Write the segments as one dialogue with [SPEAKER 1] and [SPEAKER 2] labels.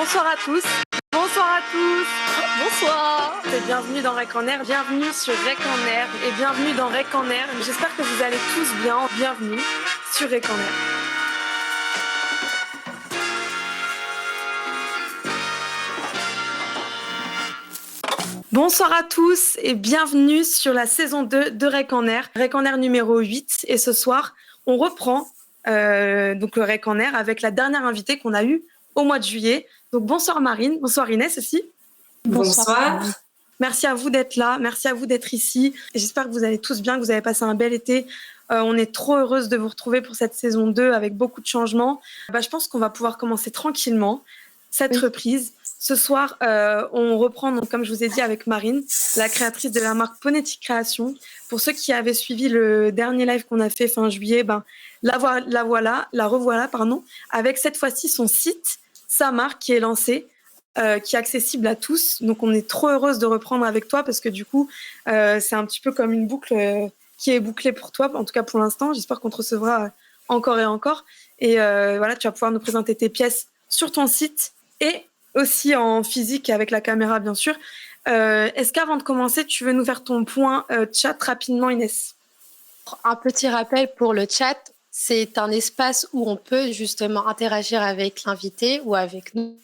[SPEAKER 1] Bonsoir à tous. Bonsoir à tous. Bonsoir. Et bienvenue dans Rec en Air. Bienvenue sur Rec en Air. Et bienvenue dans Rec en Air. J'espère que vous allez tous bien. Bienvenue sur Rec en Air. Bonsoir à tous et bienvenue sur la saison 2 de Rec en Air numéro 8. Et ce soir, on reprend donc le Rec en Air avec la dernière invitée qu'on a eue au mois de juillet. Donc bonsoir Marine, bonsoir Inès aussi.
[SPEAKER 2] Bonsoir.
[SPEAKER 1] Merci à vous d'être là, merci à vous d'être ici. Et j'espère que vous allez tous bien, que vous avez passé un bel été. On est trop heureuse de vous retrouver pour cette saison 2 avec beaucoup de changements. Je pense qu'on va pouvoir commencer tranquillement cette reprise. Ce soir, on reprend, donc, comme je vous ai dit, avec Marine, la créatrice de la marque Ponetic Création. Pour ceux qui avaient suivi le dernier live qu'on a fait fin juillet, la revoilà, avec cette fois-ci son site, sa marque qui est lancée, qui est accessible à tous. Donc, on est trop heureuse de reprendre avec toi parce que du coup, c'est un petit peu comme une boucle qui est bouclée pour toi, en tout cas pour l'instant. J'espère qu'on te recevra encore et encore. Et voilà, tu vas pouvoir nous présenter tes pièces sur ton site et aussi en physique avec la caméra, bien sûr. Est-ce qu'avant de commencer, tu veux nous faire ton point chat rapidement, Inès ?
[SPEAKER 3] Un petit rappel pour le chat, c'est un espace où on peut justement interagir avec l'invité ou avec nous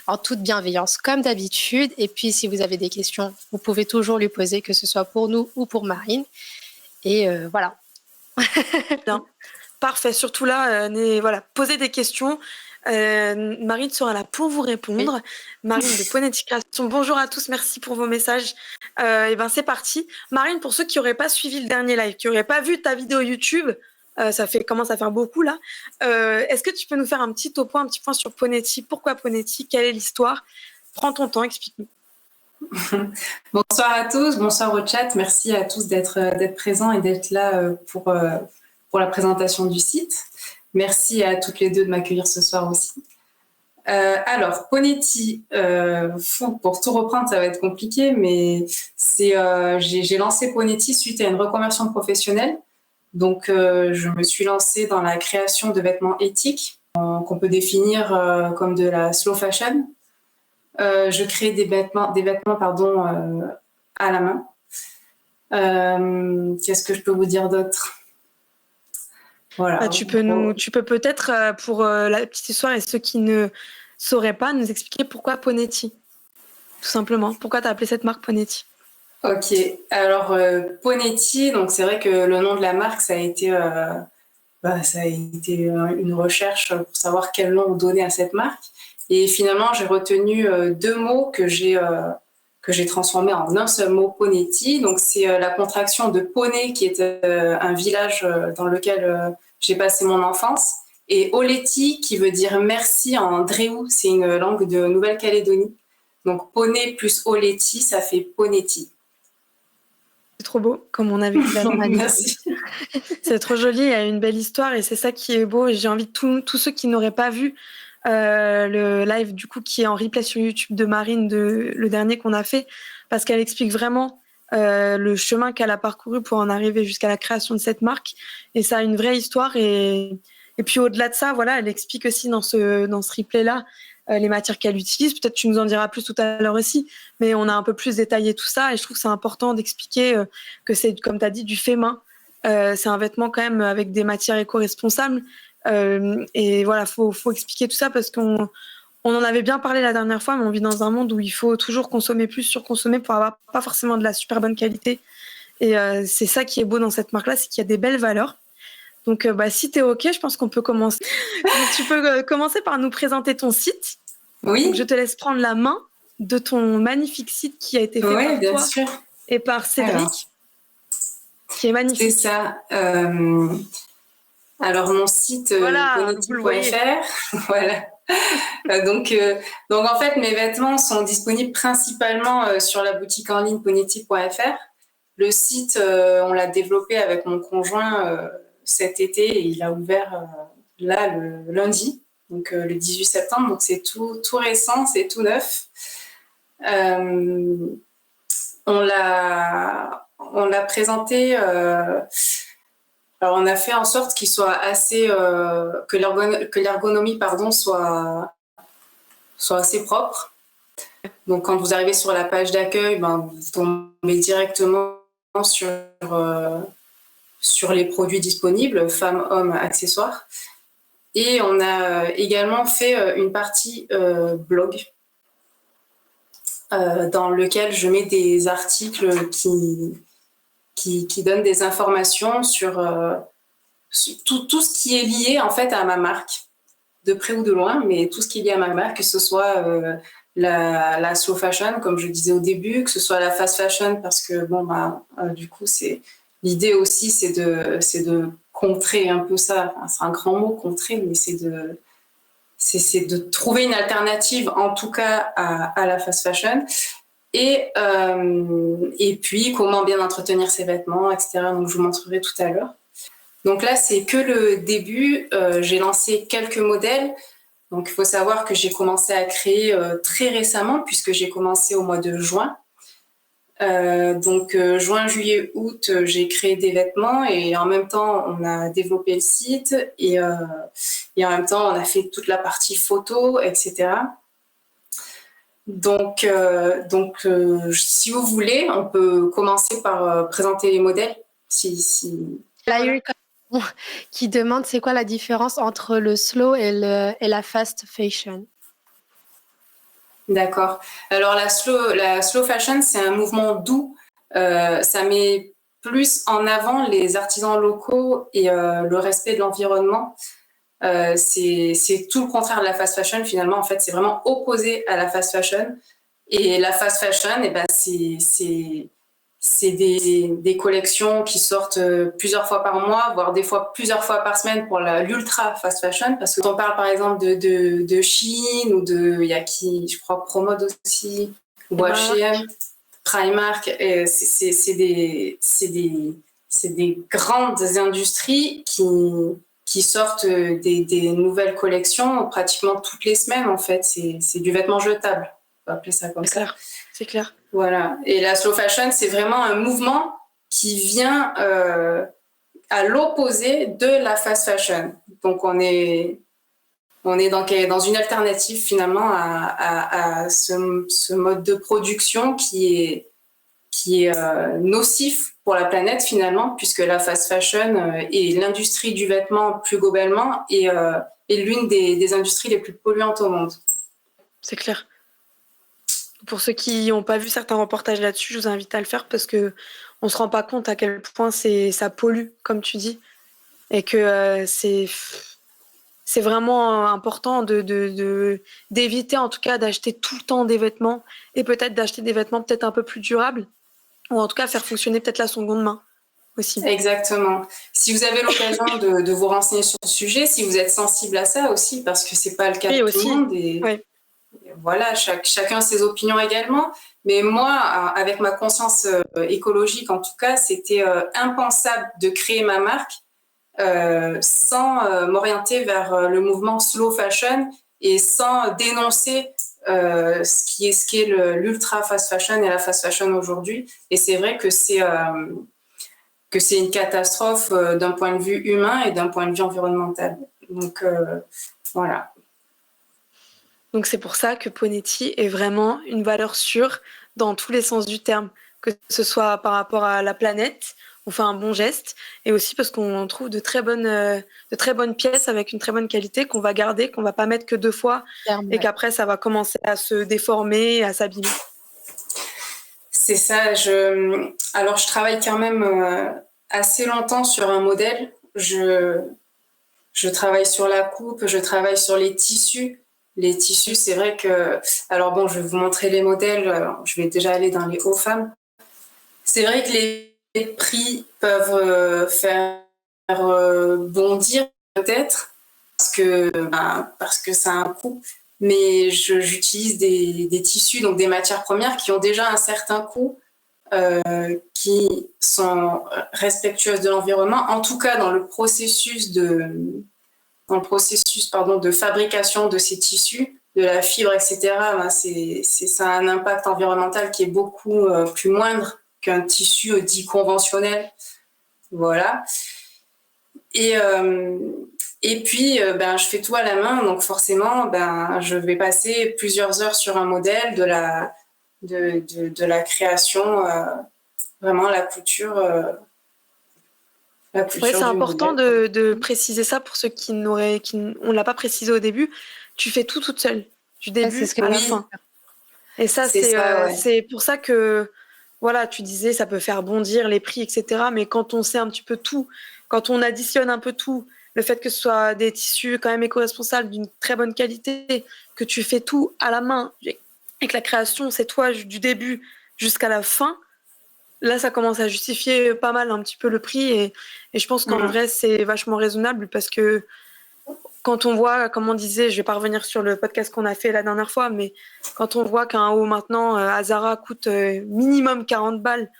[SPEAKER 3] en toute bienveillance, comme d'habitude. Et puis, si vous avez des questions, vous pouvez toujours lui poser, que ce soit pour nous ou pour Marine. Et voilà.
[SPEAKER 1] Bien. Parfait. Surtout là, posez des questions. Marine sera là pour vous répondre. Oui. Marine de Ponetic Création. Bonjour à tous, merci pour vos messages. C'est parti. Marine, pour ceux qui n'auraient pas suivi le dernier live, qui n'auraient pas vu ta vidéo YouTube, ça commence à faire beaucoup là. Est-ce que tu peux nous faire un petit point sur Ponetic ? Pourquoi Ponetic ? Quelle est l'histoire ? Prends ton temps, explique-nous.
[SPEAKER 2] Bonsoir à tous, bonsoir au chat. Merci à tous d'être présents et d'être là pour la présentation du site. Merci à toutes les deux de m'accueillir ce soir aussi. Alors, Ponetic, pour tout reprendre, ça va être compliqué, mais j'ai lancé Ponetic suite à une reconversion professionnelle. Donc, je me suis lancée dans la création de vêtements éthiques, qu'on peut définir comme de la slow fashion. Je crée des vêtements à la main. Qu'est-ce que je peux vous dire d'autre ? Voilà.
[SPEAKER 1] Tu peux peut-être, pour la petite histoire et ceux qui ne sauraient pas, nous expliquer pourquoi Ponetic, tout simplement. Pourquoi tu as appelé cette marque Ponetic ?
[SPEAKER 2] Ok, alors Ponetic, donc c'est vrai que le nom de la marque, ça a été une recherche pour savoir quel nom donner à cette marque. Et finalement, j'ai retenu deux mots que j'ai transformés en un seul mot, Ponetic. Donc c'est la contraction de Poney, qui est un village dans lequel j'ai passé mon enfance, et Oleti, qui veut dire merci en Dréou, c'est une langue de Nouvelle-Calédonie. Donc Poney plus Oleti, ça fait Ponetic.
[SPEAKER 1] C'est trop beau, comme on avait vu la
[SPEAKER 2] Merci.
[SPEAKER 1] C'est trop joli, il y a une belle histoire et c'est ça qui est beau. Et j'ai envie de tous ceux qui n'auraient pas vu le live du coup qui est en replay sur YouTube de Marine, le dernier qu'on a fait, parce qu'elle explique vraiment le chemin qu'elle a parcouru pour en arriver jusqu'à la création de cette marque. Et ça a une vraie histoire. Et puis au-delà de ça, voilà, elle explique aussi dans ce replay-là les matières qu'elle utilise. Peut-être tu nous en diras plus tout à l'heure aussi, mais on a un peu plus détaillé tout ça. Et je trouve que c'est important d'expliquer que c'est, comme tu as dit, du fait main. C'est un vêtement quand même avec des matières éco-responsables. Et voilà, faut expliquer tout ça parce qu'on en avait bien parlé la dernière fois, mais on vit dans un monde où il faut toujours consommer plus, surconsommer pour avoir pas forcément de la super bonne qualité. Et c'est ça qui est beau dans cette marque-là, c'est qu'il y a des belles valeurs. Donc, si t'es OK, je pense qu'on peut commencer. Donc, tu peux commencer par nous présenter ton site.
[SPEAKER 2] Oui.
[SPEAKER 1] Donc, je te laisse prendre la main de ton magnifique site qui a été fait par
[SPEAKER 2] bien
[SPEAKER 1] toi
[SPEAKER 2] sûr.
[SPEAKER 1] Et par Cédric, qui est magnifique.
[SPEAKER 2] C'est ça. Alors, mon site, ponetic.fr. Voilà. Donc, en fait, mes vêtements sont disponibles principalement sur la boutique en ligne ponetic.fr. Le site, on l'a développé avec mon conjoint cet été et il a ouvert là le lundi, donc le 18 septembre. Donc, c'est tout récent, c'est tout neuf. On l'a présenté. Alors, on a fait en sorte qu'il soit assez que l'ergonomie soit sont assez propres. Donc, quand vous arrivez sur la page d'accueil, vous tombez directement sur les produits disponibles, femmes, hommes, accessoires. Et on a également fait une partie blog dans lequel je mets des articles qui donnent des informations sur tout ce qui est lié en fait à ma marque, de près ou de loin, mais tout ce qui est lié à ma marque, que ce soit la slow fashion, comme je disais au début, que ce soit la fast fashion, parce que du coup, l'idée aussi, c'est de contrer un peu ça. Enfin, c'est un grand mot, contrer, mais c'est de trouver une alternative, en tout cas, à la fast fashion. Et puis, comment bien entretenir ses vêtements, etc. Donc, je vous montrerai tout à l'heure. Donc là, c'est que le début. J'ai lancé quelques modèles. Donc, il faut savoir que j'ai commencé à créer très récemment, puisque j'ai commencé au mois de juin. Juin, juillet, août, j'ai créé des vêtements et en même temps, on a développé le site et en même temps, on a fait toute la partie photo, etc. Si vous voulez, on peut commencer par présenter les modèles.
[SPEAKER 3] Là, il y a eu qui demande c'est quoi la différence entre le slow et la fast fashion.
[SPEAKER 2] D'accord. Alors la slow fashion, c'est un mouvement doux. Ça met plus en avant les artisans locaux et le respect de l'environnement. C'est tout le contraire de la fast fashion finalement. En fait, c'est vraiment opposé à la fast fashion. Et la fast fashion, c'est des collections qui sortent plusieurs fois par mois, voire des fois plusieurs fois par semaine pour l'ultra fast fashion. Parce que quand on parle par exemple de Shein ou il y a qui, je crois, Promode aussi, ou H&M, Primark, c'est des grandes industries qui sortent des nouvelles collections pratiquement toutes les semaines en fait. C'est du vêtement jetable, on va appeler ça comme ça.
[SPEAKER 1] C'est clair.
[SPEAKER 2] Voilà. Et la slow fashion, c'est vraiment un mouvement qui vient à l'opposé de la fast fashion. Donc, on est dans une alternative finalement à ce mode de production qui est nocif pour la planète finalement, puisque la fast fashion et l'industrie du vêtement plus globalement est l'une des industries les plus polluantes au monde.
[SPEAKER 1] C'est clair. Pour ceux qui n'ont pas vu certains reportages là-dessus, je vous invite à le faire parce qu'on ne se rend pas compte à quel point ça pollue, comme tu dis, et que c'est vraiment important d'éviter en tout cas d'acheter tout le temps des vêtements et peut-être d'acheter des vêtements peut-être un peu plus durables ou en tout cas faire fonctionner peut-être la seconde main aussi.
[SPEAKER 2] Exactement. Si vous avez l'occasion de vous renseigner sur le sujet, si vous êtes sensible à ça aussi, parce que c'est pas le cas de tout le monde. Et voilà, chacun ses opinions également. Mais moi, avec ma conscience écologique en tout cas, c'était impensable de créer ma marque sans m'orienter vers le mouvement slow fashion et sans dénoncer ce qui est l'ultra fast fashion et la fast fashion aujourd'hui. Et c'est vrai que c'est une catastrophe d'un point de vue humain et d'un point de vue environnemental. Donc voilà.
[SPEAKER 1] Donc c'est pour ça que Ponetti est vraiment une valeur sûre dans tous les sens du terme, que ce soit par rapport à la planète, on fait un bon geste, et aussi parce qu'on trouve de très bonnes pièces avec une très bonne qualité qu'on va garder, qu'on va pas mettre que 2 fois, et qu'après ça va commencer à se déformer, à s'abîmer.
[SPEAKER 2] C'est ça. Alors je travaille quand même assez longtemps sur un modèle. Je travaille sur la coupe, je travaille sur les tissus. Les tissus, c'est vrai que... Alors bon, je vais vous montrer les modèles. Je vais déjà aller dans les hauts femmes. C'est vrai que les prix peuvent faire bondir peut-être parce que ça a un coût. Mais j'utilise des tissus, donc des matières premières qui ont déjà un certain coût, qui sont respectueuses de l'environnement. En tout cas, dans le processus de fabrication de ces tissus, de la fibre, etc., ça a un impact environnemental qui est beaucoup plus moindre qu'un tissu dit conventionnel. Voilà. Et Et puis, je fais tout à la main, donc forcément, je vais passer plusieurs heures sur un modèle de la création, vraiment la couture
[SPEAKER 1] Ouais, c'est
[SPEAKER 2] du
[SPEAKER 1] important
[SPEAKER 2] modèle.
[SPEAKER 1] de préciser ça pour ceux on l'a pas précisé au début. Tu fais tout toute seule, du
[SPEAKER 3] Ouais, c'est
[SPEAKER 1] début
[SPEAKER 3] ce que
[SPEAKER 1] à la
[SPEAKER 2] Oui,
[SPEAKER 1] fin. Et ça,
[SPEAKER 2] c'est ça, ouais.
[SPEAKER 1] c'est pour ça que, voilà, tu disais, ça peut faire bondir les prix, etc. Mais quand on sait un petit peu tout, quand on additionne un peu tout, le fait que ce soit des tissus quand même éco-responsables d'une très bonne qualité, que tu fais tout à la main, et que la création, c'est toi du début jusqu'à la fin, là, ça commence à justifier pas mal un petit peu le prix. Et je pense qu'en vrai, c'est vachement raisonnable parce que quand on voit, comme on disait, je vais pas revenir sur le podcast qu'on a fait la dernière fois, mais quand on voit qu'un haut maintenant à Zara coûte minimum 40 balles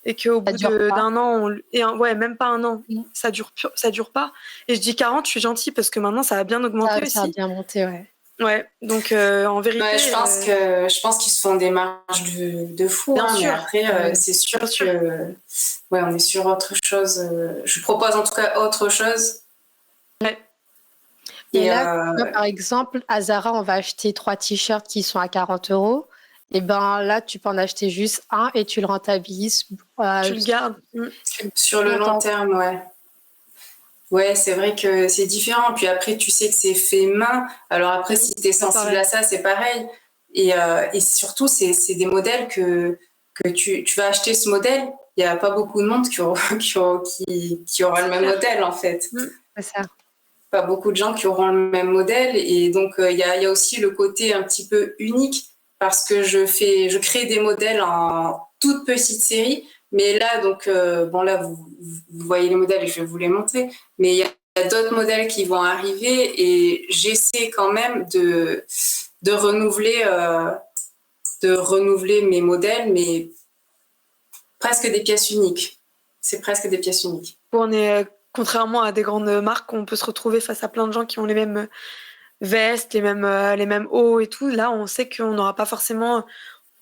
[SPEAKER 1] et qu'au
[SPEAKER 3] ça
[SPEAKER 1] bout
[SPEAKER 3] dure pas.
[SPEAKER 1] d'un an, ouais, même pas un an, ça dure pas. Et je dis 40, je suis gentille parce que maintenant ça a bien augmenté aussi.
[SPEAKER 3] Ça a bien monté, ouais.
[SPEAKER 1] Ouais, donc en vérité.
[SPEAKER 2] Ouais, je pense qu'ils se font des marges de fou,
[SPEAKER 1] bien
[SPEAKER 2] hein,
[SPEAKER 1] sûr.
[SPEAKER 2] mais après, c'est sûr que ouais, on est sur autre chose. Je propose en tout cas autre chose.
[SPEAKER 1] Ouais.
[SPEAKER 3] Et là, par exemple, à Zara, on va acheter 3 t-shirts qui sont à 40 €. Et ben là, tu peux en acheter juste un et tu le rentabilises.
[SPEAKER 1] Tu le gardes.
[SPEAKER 2] Sur le long terme, ouais. Ouais, c'est vrai que c'est différent. Puis après, tu sais que c'est fait main. Alors après, si tu es sensible à ça, c'est pareil. Et surtout, c'est des modèles que tu vas acheter ce modèle. Il n'y a pas beaucoup de monde qui aura le même modèle, en fait.
[SPEAKER 3] C'est ça.
[SPEAKER 2] Pas beaucoup de gens qui auront le même modèle. Et donc, il y a aussi le côté un petit peu unique parce que je crée des modèles en toute petite série. Mais là, donc, là, vous voyez les modèles et je vais vous les montrer. Mais il y a d'autres modèles qui vont arriver et j'essaie quand même de renouveler mes modèles, mais presque des pièces uniques. C'est presque des pièces uniques.
[SPEAKER 1] On est, contrairement à des grandes marques, on peut se retrouver face à plein de gens qui ont les mêmes vestes, les mêmes hauts et tout. Là, on sait qu'on n'aura pas forcément,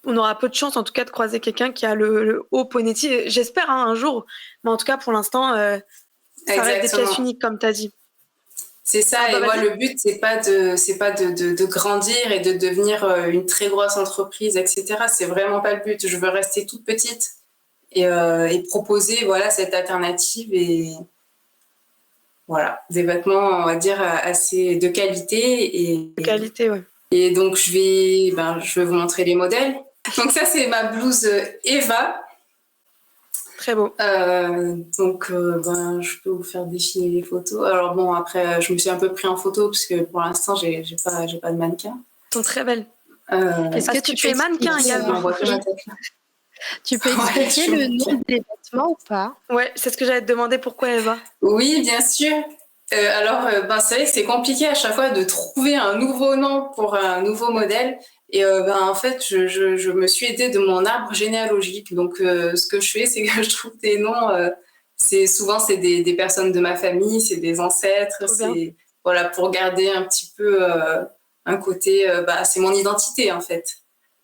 [SPEAKER 1] on aura peu de chance en tout cas de croiser quelqu'un qui a le haut Ponetti. J'espère un jour, mais en tout cas pour l'instant, ça reste des pièces uniques comme tu as dit.
[SPEAKER 2] C'est ça, et moi le but c'est pas de grandir et de devenir une très grosse entreprise, etc. C'est vraiment pas le but. Je veux rester toute petite et proposer voilà cette alternative et voilà des vêtements on va dire assez de qualité
[SPEAKER 1] de qualité, ouais.
[SPEAKER 2] Et donc je vais vous montrer les modèles. Donc ça c'est ma blouse Eva.
[SPEAKER 1] Très beau.
[SPEAKER 2] Je peux vous faire défiler les photos. Alors bon, après, je me suis un peu pris en photo parce que pour l'instant, j'ai pas de mannequin.
[SPEAKER 1] Elles sont très belles.
[SPEAKER 3] Est-ce que tu es mannequin également? Tu peux expliquer le nom des vêtements ou pas?
[SPEAKER 1] Ouais, c'est ce que j'allais te demander. Pourquoi Eva?
[SPEAKER 2] Oui, bien sûr. C'est vrai que c'est compliqué à chaque fois de trouver un nouveau nom pour un nouveau modèle. Et en fait, je me suis aidée de mon arbre généalogique. Donc, ce que je fais, c'est que je trouve des noms. Souvent, c'est des personnes de ma famille, c'est des ancêtres. C'est voilà pour garder un petit peu un côté. C'est mon identité en fait.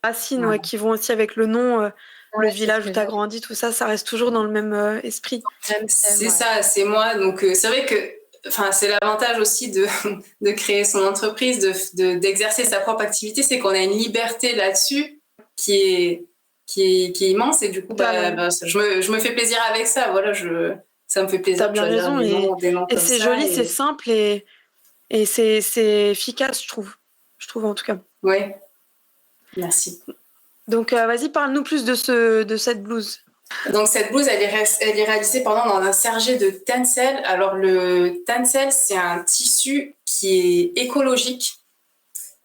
[SPEAKER 1] Racines, ouais, qui vont aussi avec le nom. Le village où tu as grandi, tout ça, ça reste toujours dans le même esprit.
[SPEAKER 2] C'est ça, c'est moi. Donc, c'est vrai que c'est l'avantage aussi de créer son entreprise, d'exercer sa propre activité, c'est qu'on a une liberté là-dessus qui est immense. Et du coup, je me fais plaisir avec ça. Voilà, ça me fait plaisir.
[SPEAKER 1] T'as bien raison. Et c'est joli, c'est simple et c'est efficace, je trouve. Je trouve en tout cas.
[SPEAKER 2] Ouais, merci.
[SPEAKER 1] Donc, vas-y, parle-nous plus de cette blouse.
[SPEAKER 2] Donc, cette blouse, elle est réalisée dans un serge de tencel. Alors, le tencel, c'est un tissu qui est écologique.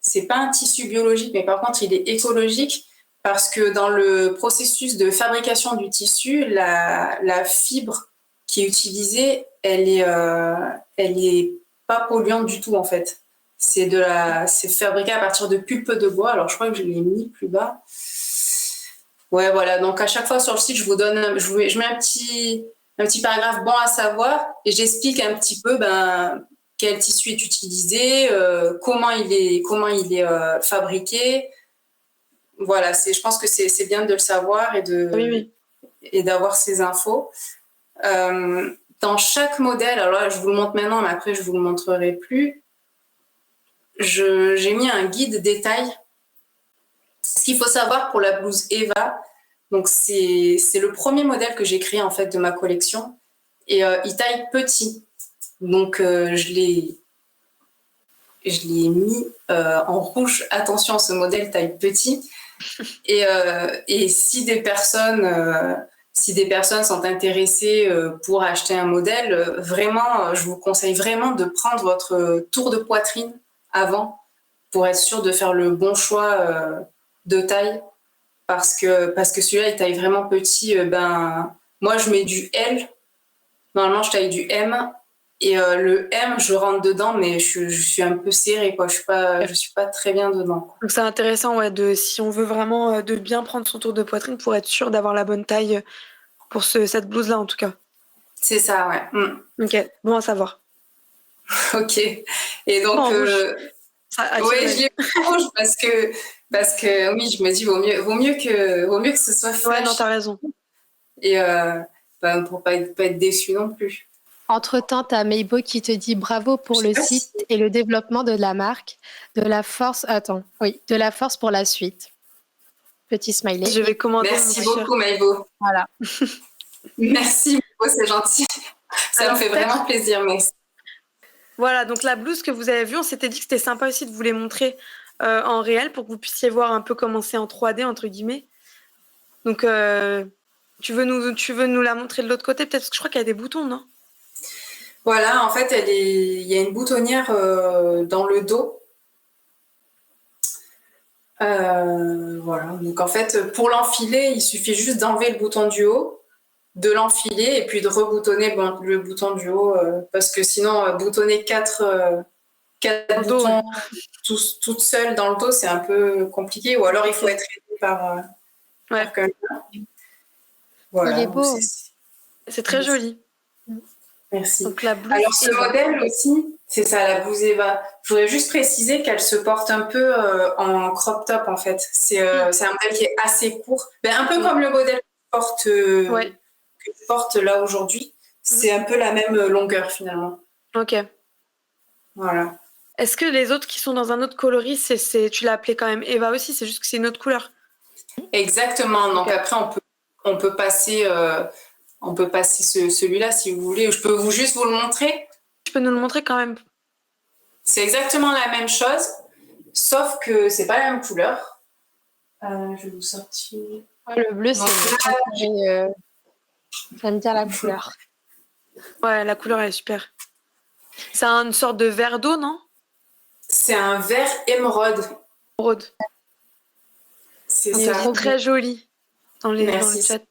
[SPEAKER 2] C'est pas un tissu biologique, mais par contre, il est écologique parce que dans le processus de fabrication du tissu, la fibre qui est utilisée, elle est pas polluante du tout, en fait. C'est fabriqué à partir de pulpe de bois. Alors, je crois que je l'ai mis plus bas. Ouais, voilà. Donc, à chaque fois sur le site, je mets un petit paragraphe bon à savoir et j'explique un petit peu quel tissu est utilisé, comment il est fabriqué. Voilà, je pense que c'est bien de le savoir et d'avoir ces infos. dans chaque modèle, alors là, je vous le montre maintenant, mais après, je vous le montrerai plus. J'ai mis un guide détail. Ce qu'il faut savoir pour la blouse Eva, donc c'est le premier modèle que j'ai créé en fait de ma collection et il taille petit. Donc je l'ai mis en rouge. Attention, ce modèle taille petit. Et si des personnes sont intéressées pour acheter un modèle, vraiment, je vous conseille vraiment de prendre votre tour de poitrine avant pour être sûr de faire le bon choix de taille. Parce que celui-là, il taille vraiment petit. Moi, je mets du L. Normalement, je taille du M. Et le M, je rentre dedans, mais je suis un peu serrée, quoi. Je suis pas très bien dedans, quoi.
[SPEAKER 1] Donc c'est intéressant, ouais, si on veut vraiment de bien prendre son tour de poitrine pour être sûr d'avoir la bonne taille pour cette blouse-là, en tout cas.
[SPEAKER 2] C'est ça, ouais.
[SPEAKER 1] Ok, bon à savoir.
[SPEAKER 2] Ok. Et donc,
[SPEAKER 1] oui,
[SPEAKER 2] je l'ai mis rouge parce que oui, je me dis vaut mieux que ce soit flash.
[SPEAKER 1] Ouais, non, t'as raison.
[SPEAKER 2] Et pour pas être déçu non plus.
[SPEAKER 3] Entre-temps, tu as Meibo qui te dit bravo pour le site et le développement de la marque, de la force pour la suite. Petit smiley.
[SPEAKER 1] Je vais commander.
[SPEAKER 2] Merci beaucoup, Meibo.
[SPEAKER 3] Voilà.
[SPEAKER 2] Merci, Meibo, c'est gentil. Ça me fait vraiment plaisir, merci.
[SPEAKER 1] Voilà, donc la blouse que vous avez vue, on s'était dit que c'était sympa aussi de vous les montrer en réel pour que vous puissiez voir un peu comment c'est en 3D, entre guillemets. Donc, tu veux nous la montrer de l'autre côté, peut-être, parce que je crois qu'il y a des boutons, non ?
[SPEAKER 2] Voilà, en fait, il y a une boutonnière dans le dos. Voilà, donc en fait, pour l'enfiler, il suffit juste d'enlever le bouton du haut, de l'enfiler et puis de reboutonner le bouton du haut, parce que sinon, boutonner quatre boutons toute seule dans le dos, c'est un peu compliqué, ou alors il faut être aidé par quelqu'un. Voilà,
[SPEAKER 3] il est beau.
[SPEAKER 1] C'est très joli.
[SPEAKER 2] Merci.
[SPEAKER 1] Donc, la blouse
[SPEAKER 2] alors, ce modèle aussi, c'est ça, la blouse Eva. Je voudrais juste préciser qu'elle se porte un peu en crop top, en fait. C'est un modèle qui est assez court. Un peu comme le modèle que je porte là aujourd'hui. C'est un peu la même longueur, finalement.
[SPEAKER 1] Ok.
[SPEAKER 2] Voilà.
[SPEAKER 1] Est-ce que les autres qui sont dans un autre coloris, tu l'as appelé quand même Eva aussi, c'est juste que c'est une autre couleur?
[SPEAKER 2] Exactement. Donc après, on peut passer celui-là si vous voulez. Je peux juste vous le montrer.
[SPEAKER 1] Tu peux nous le montrer quand même.
[SPEAKER 2] C'est exactement la même chose, sauf que c'est pas la même couleur. Je vais vous sortir.
[SPEAKER 3] Le bleu, j'aime bien la couleur.
[SPEAKER 1] Ouais, la couleur elle est super. C'est une sorte de vert d'eau, non?
[SPEAKER 2] C'est un vert émeraude. C'est ça.
[SPEAKER 1] Très joli dans le chat.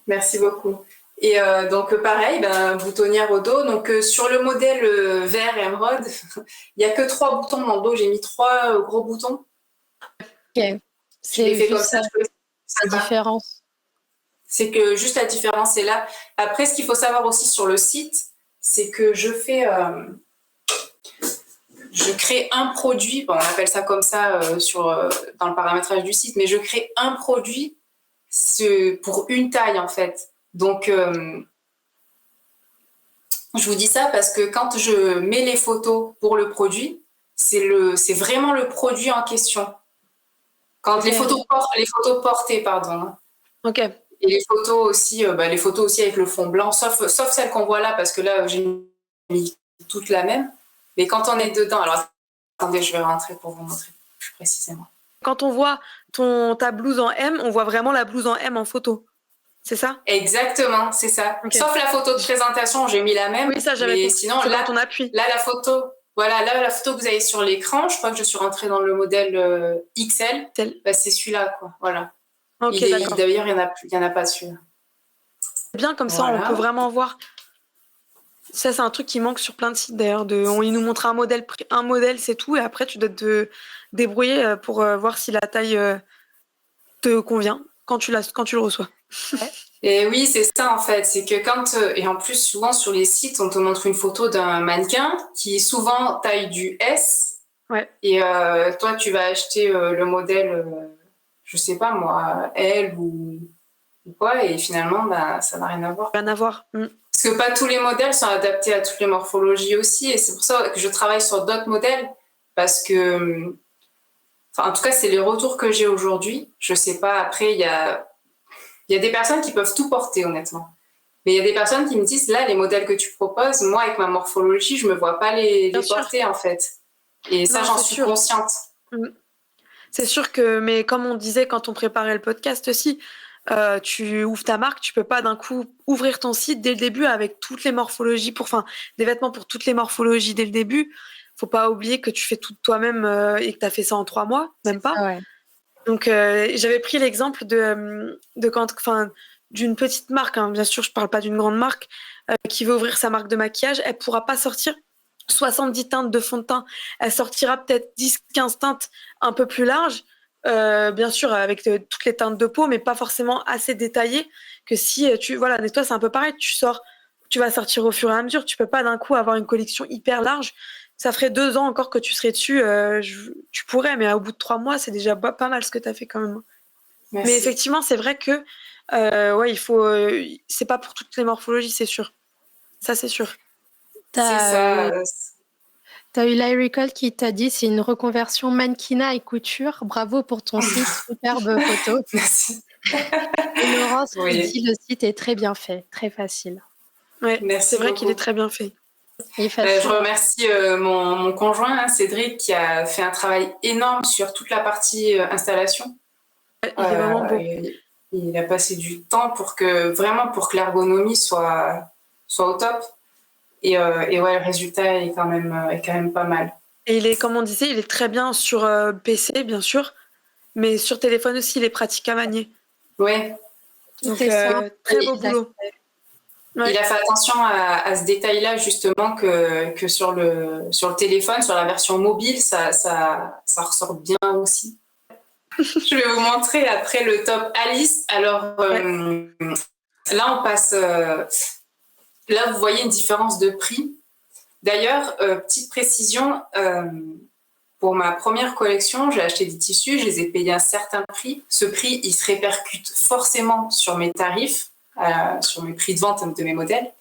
[SPEAKER 2] Merci beaucoup. Et donc pareil, boutonnière au dos. Donc sur le modèle vert émeraude, il n'y a que 3 boutons dans le dos. J'ai mis 3 gros boutons.
[SPEAKER 3] Ok. C'est
[SPEAKER 2] fait comme ça.
[SPEAKER 3] La différence.
[SPEAKER 2] C'est que juste la différence est là. Après, ce qu'il faut savoir aussi sur le site, c'est que je crée un produit. Bon, on appelle ça comme ça dans le paramétrage du site, mais je crée un produit pour une taille en fait. Donc, je vous dis ça parce que quand je mets les photos pour le produit, c'est vraiment le produit en question. Quand les photos portées, pardon.
[SPEAKER 1] Ok.
[SPEAKER 2] Et les photos aussi avec le fond blanc, sauf celle qu'on voit là, parce que là, j'ai mis toute la même. Mais quand on est dedans, alors attendez, je vais rentrer pour vous montrer plus précisément.
[SPEAKER 1] Quand on voit ta blouse en M, on voit vraiment la blouse en M en photo. C'est ça?
[SPEAKER 2] Exactement, c'est ça. Okay. Sauf la photo de présentation, j'ai mis la même.
[SPEAKER 1] Oui, ça j'avais compris.
[SPEAKER 2] Sinon, là,
[SPEAKER 1] quand on appuie.
[SPEAKER 2] Là, la photo que vous avez sur l'écran, je crois que je suis rentrée dans le modèle XL. C'est celui-là, quoi. Voilà.
[SPEAKER 1] Okay,
[SPEAKER 2] d'ailleurs, il n'y en a pas celui-là.
[SPEAKER 1] Bien, comme ça, on peut vraiment voir. Ça, c'est un truc qui manque sur plein de sites, d'ailleurs. Il nous montre un modèle, c'est tout. Et après, tu dois te débrouiller pour voir si la taille te convient quand tu le reçois.
[SPEAKER 3] Ouais.
[SPEAKER 2] Et oui, c'est ça, en fait. C'est que et en plus, souvent, sur les sites, on te montre une photo d'un mannequin qui est souvent taille du S.
[SPEAKER 1] Ouais.
[SPEAKER 2] Et toi, tu vas acheter le modèle... je sais pas moi, elle ou quoi, et finalement, ça n'a rien à voir.
[SPEAKER 1] Rien à voir.
[SPEAKER 2] Parce que pas tous les modèles sont adaptés à toutes les morphologies aussi. Et c'est pour ça que je travaille sur d'autres modèles. Parce que, en tout cas, c'est les retours que j'ai aujourd'hui. Je sais pas, après, il y a des personnes qui peuvent tout porter, honnêtement. Mais il y a des personnes qui me disent, là, les modèles que tu proposes, moi, avec ma morphologie, je me vois pas les porter, en fait. Et ça, j'en suis consciente.
[SPEAKER 1] C'est sûr que, mais comme on disait quand on préparait le podcast aussi, tu ouvres ta marque, tu peux pas d'un coup ouvrir ton site dès le début avec toutes les morphologies, des vêtements pour toutes les morphologies dès le début. Faut pas oublier que tu fais tout toi-même et que tu as fait ça en 3 mois, même pas.
[SPEAKER 3] Ouais.
[SPEAKER 1] Donc, j'avais pris l'exemple d'une petite marque, hein, bien sûr, je parle pas d'une grande marque, qui veut ouvrir sa marque de maquillage. Elle pourra pas sortir 70 teintes de fond de teint. Elle sortira peut-être 10-15 teintes un peu plus larges, bien sûr, avec toutes les teintes de peau, mais pas forcément assez détaillées que si mais toi, c'est un peu pareil. Tu vas sortir au fur et à mesure. Tu peux pas d'un coup avoir une collection hyper large. Ça ferait 2 ans encore que tu serais dessus. Tu pourrais, mais au bout de 3 mois, c'est déjà pas mal ce que tu as fait quand même.
[SPEAKER 2] Merci.
[SPEAKER 1] Mais effectivement, c'est vrai que il faut. C'est pas pour toutes les morphologies, c'est sûr. Ça, c'est sûr.
[SPEAKER 2] C'est ça.
[SPEAKER 3] T'as eu Lyrical qui t'a dit c'est une reconversion mannequinat et couture. Bravo pour ton site, superbe photo.
[SPEAKER 2] Merci.
[SPEAKER 3] Et Laurence qui dit le site est très bien fait, très facile.
[SPEAKER 1] Ouais, c'est vrai qu'il est très bien fait.
[SPEAKER 2] Je remercie mon conjoint, Cédric, qui a fait un travail énorme sur toute la partie installation.
[SPEAKER 1] Il est vraiment beau.
[SPEAKER 2] Il a passé du temps pour que l'ergonomie soit au top. Et le résultat est quand même pas mal.
[SPEAKER 1] Et il est, comme on disait, il est très bien sur PC, bien sûr, mais sur téléphone aussi, il est pratique à manier.
[SPEAKER 2] Ouais.
[SPEAKER 1] Donc, très beau boulot.
[SPEAKER 2] Ouais. Il a fait attention à ce détail-là, justement, que sur le téléphone, sur la version mobile, ça ressort bien aussi. Je vais vous montrer après le top Alice. Alors, là, on passe... là, vous voyez une différence de prix. D'ailleurs, petite précision, pour ma première collection, j'ai acheté des tissus, je les ai payés un certain prix. Ce prix, il se répercute forcément sur mes tarifs, sur mes prix de vente de mes modèles.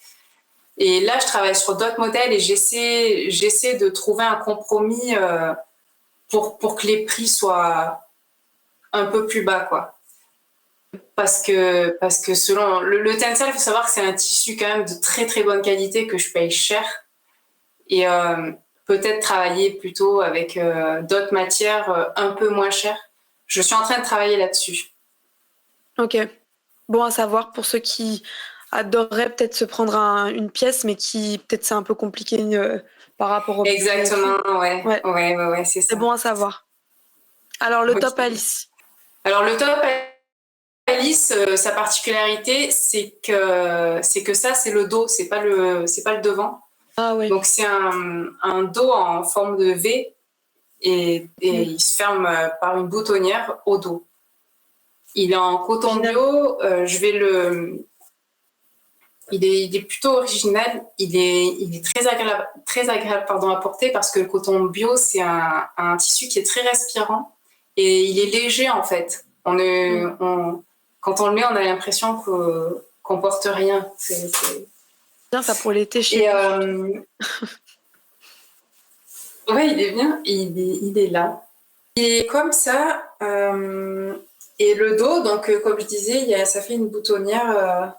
[SPEAKER 2] Et là, je travaille sur d'autres modèles et j'essaie de trouver un compromis pour que les prix soient un peu plus bas, quoi. Parce que selon le tencel, il faut savoir que c'est un tissu quand même de très très bonne qualité que je paye cher. Et peut-être travailler plutôt avec d'autres matières un peu moins chères. Je suis en train de travailler là-dessus.
[SPEAKER 1] Ok. Bon à savoir pour ceux qui adoreraient peut-être se prendre une pièce, mais qui peut-être c'est un peu compliqué par rapport au prix.
[SPEAKER 2] Exactement, ouais, c'est ça.
[SPEAKER 1] C'est bon à savoir. Alors le top Alice.
[SPEAKER 2] Alors le top Alice, sa particularité, c'est que ça c'est le dos, c'est pas le devant.
[SPEAKER 1] Ah ouais.
[SPEAKER 2] Donc c'est un dos en forme de V et il se ferme par une boutonnière au dos. Il est en coton bio, il est plutôt original, il est très agréable à porter parce que le coton bio c'est un tissu qui est très respirant et il est léger en fait. Quand on le met, on a l'impression qu'on porte rien. C'est
[SPEAKER 1] bien ça pour l'été chez
[SPEAKER 2] ouais, il est bien, il est là. Il est comme ça, et le dos, donc comme je disais, ça fait une boutonnière.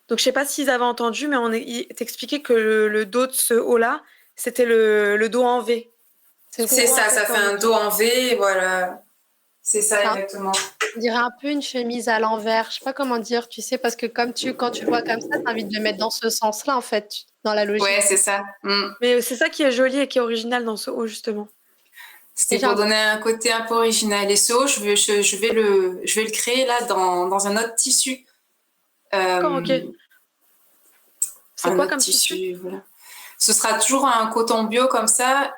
[SPEAKER 1] Donc je sais pas s'ils avaient entendu, mais il t'expliquait que le dos de ce haut-là, c'était le dos en V.
[SPEAKER 2] C'est ça, ça fait un dos en V, voilà. C'est ça, exactement.
[SPEAKER 3] On dirait un peu une chemise à l'envers. Je sais pas comment dire, tu sais, parce que quand tu le vois comme ça, t'as envie de le mettre dans ce sens-là, en fait, dans la logique.
[SPEAKER 2] Ouais, c'est ça.
[SPEAKER 1] Mais c'est ça qui est joli et qui est original dans ce haut, justement.
[SPEAKER 2] C'était pour donner un côté un peu original. Et ce haut, je vais le créer là dans un autre tissu.
[SPEAKER 1] D'accord, ok. C'est quoi comme tissu
[SPEAKER 2] voilà. Ce sera toujours un coton bio comme ça,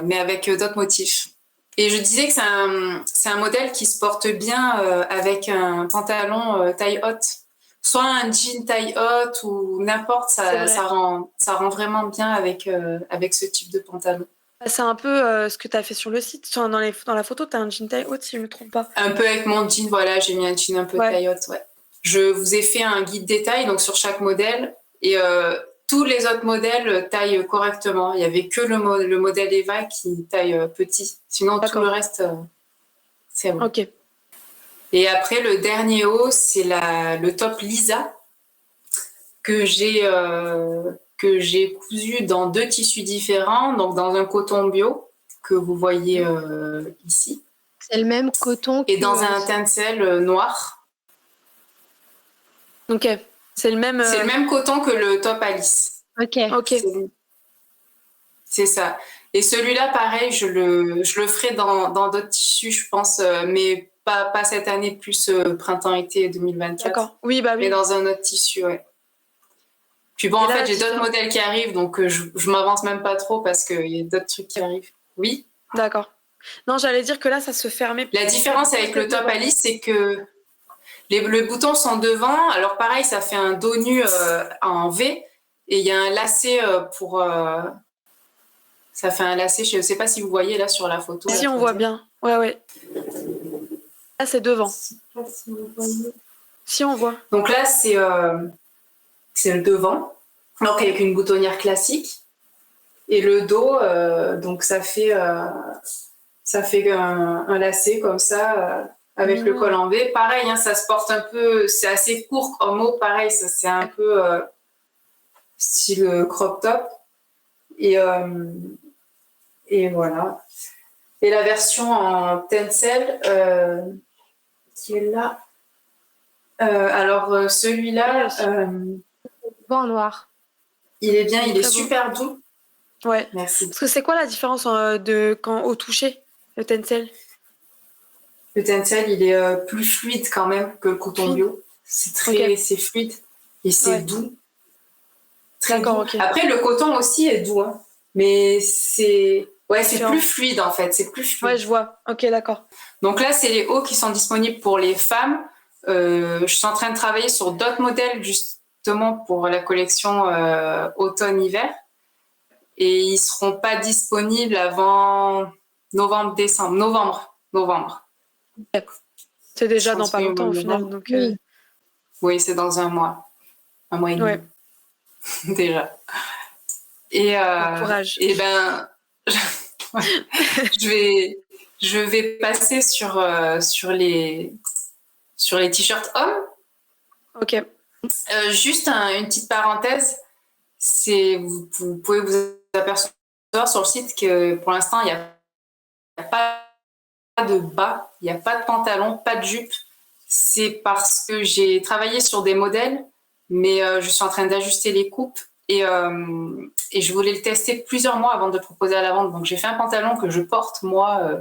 [SPEAKER 2] mais avec d'autres motifs. Et je disais que c'est un modèle qui se porte bien avec un pantalon taille haute. Soit un jean taille haute ou n'importe, ça rend vraiment bien avec ce type de pantalon.
[SPEAKER 1] C'est un peu ce que tu as fait sur le site. Dans la photo, tu as un jean taille haute, si je ne me trompe pas.
[SPEAKER 2] Un peu avec mon jean, voilà, j'ai mis un jean un peu taille haute, ouais. Je vous ai fait un guide détail donc sur chaque modèle et tous les autres modèles taillent correctement. Il n'y avait que le modèle Eva qui taille petit. Sinon, tout le reste, c'est bon.
[SPEAKER 1] Ok.
[SPEAKER 2] Et après, le dernier haut, c'est le top Lisa que j'ai cousu dans 2 tissus différents, donc dans un coton bio que vous voyez ici.
[SPEAKER 3] C'est le même coton.
[SPEAKER 2] Et dans un tencel noir.
[SPEAKER 1] Ok. C'est le même
[SPEAKER 2] coton que le top Alice.
[SPEAKER 3] Ok.
[SPEAKER 2] C'est ça. Et celui-là, pareil, je le ferai dans d'autres tissus, je pense, mais pas cette année, plus printemps-été 2024.
[SPEAKER 1] D'accord. Oui, bah oui.
[SPEAKER 2] Mais dans un autre tissu, ouais. Puis bon, en fait, j'ai d'autres modèles qui arrivent, donc je m'avance même pas trop parce qu'il y a d'autres trucs qui arrivent. Oui.
[SPEAKER 1] D'accord. Non, j'allais dire que là, ça se fermait.
[SPEAKER 2] La différence avec le top Alice, c'est que les boutons sont devant. Alors pareil, ça fait un dos nu en V et il y a un lacet pour... ça fait un lacet, je ne sais pas si vous voyez là sur la photo.
[SPEAKER 1] Si, on voit bien. Ouais. Là, c'est devant.
[SPEAKER 2] Je sais pas si vous voyez.
[SPEAKER 1] Si, on voit.
[SPEAKER 2] Donc là, c'est le devant, donc avec une boutonnière classique. Et le dos, donc ça fait un lacet comme ça, avec le col en V. Pareil, hein, ça se porte un peu, c'est assez court en haut, pareil, ça c'est un peu style crop top. Et voilà. Et la version en tencel qui est là. Alors celui-là,
[SPEAKER 3] en noir.
[SPEAKER 2] il est bien, il est super doux.
[SPEAKER 1] Ouais.
[SPEAKER 2] Merci.
[SPEAKER 1] Parce que c'est quoi la différence au toucher, le tencel?
[SPEAKER 2] Le tencel, il est plus fluide quand même que le coton bio. C'est c'est fluide et c'est doux. Très doux. Okay. Après, le coton aussi est doux, hein, mais c'est plus fluide en fait. C'est plus fluide.
[SPEAKER 1] Ouais, je vois. Ok, d'accord.
[SPEAKER 2] Donc là, c'est les hauts qui sont disponibles pour les femmes. Je suis en train de travailler sur d'autres modèles justement pour la collection automne-hiver. Et ils ne seront pas disponibles avant novembre.
[SPEAKER 1] C'est déjà dans pas longtemps au final. Donc,
[SPEAKER 2] oui, c'est dans un mois et demi.
[SPEAKER 1] Ouais.
[SPEAKER 2] Déjà. Et,
[SPEAKER 1] courage.
[SPEAKER 2] Et ben, je vais passer sur les t-shirts hommes.
[SPEAKER 1] Ok.
[SPEAKER 2] Juste une petite parenthèse. Vous pouvez vous apercevoir sur le site que pour l'instant, il n'y a pas de bas, il n'y a pas de pantalon, pas de jupe. C'est parce que j'ai travaillé sur des modèles, mais je suis en train d'ajuster les coupes et je voulais le tester plusieurs mois avant de le proposer à la vente. Donc j'ai fait un pantalon que je porte moi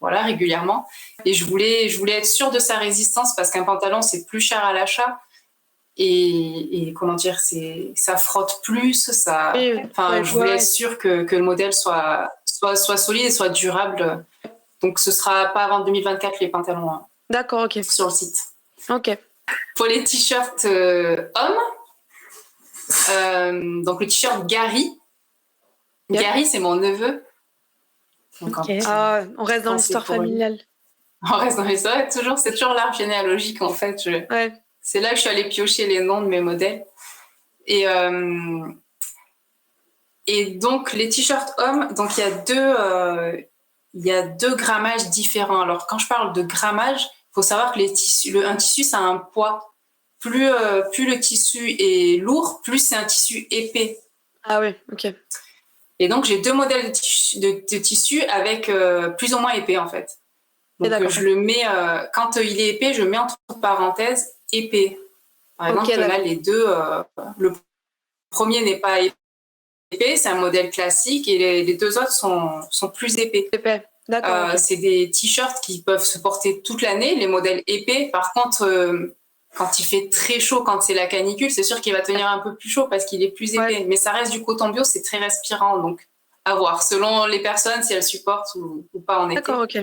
[SPEAKER 2] régulièrement et je voulais être sûre de sa résistance parce qu'un pantalon c'est plus cher à l'achat. Et comment dire, ça frotte plus, je voulais être sûre que le modèle soit solide et soit durable. Donc ce sera pas avant 2024 les pantalons.
[SPEAKER 1] D'accord, ok.
[SPEAKER 2] Sur le site.
[SPEAKER 1] Ok.
[SPEAKER 2] Pour les t-shirts hommes, donc le t-shirt Gary. Yep. Gary, c'est mon neveu. Donc,
[SPEAKER 1] on reste dans l'histoire familiale.
[SPEAKER 2] On reste dans l'histoire. C'est toujours l'arbre généalogique en fait. C'est là que je suis allée piocher les noms de mes modèles. Et donc, les t-shirts hommes, donc il y a deux grammages différents. Alors, quand je parle de grammage, il faut savoir que un tissu, ça a un poids. Plus le tissu est lourd, plus c'est un tissu épais.
[SPEAKER 1] Ah oui, ok.
[SPEAKER 2] Et donc, j'ai 2 modèles de tissu avec plus ou moins épais, en fait. Donc, je le mets, quand il est épais, je mets entre parenthèses épais. Par exemple, là, les deux, le premier n'est pas épais, c'est un modèle classique, et les 2 autres sont plus épais.
[SPEAKER 1] D'accord.
[SPEAKER 2] C'est des t-shirts qui peuvent se porter toute l'année, les modèles épais. Par contre, quand il fait très chaud, quand c'est la canicule, c'est sûr qu'il va tenir un peu plus chaud parce qu'il est plus épais. Ouais. Mais ça reste du coton bio, c'est très respirant, donc à voir. Selon les personnes, si elles supportent ou pas en été.
[SPEAKER 1] D'accord, ok.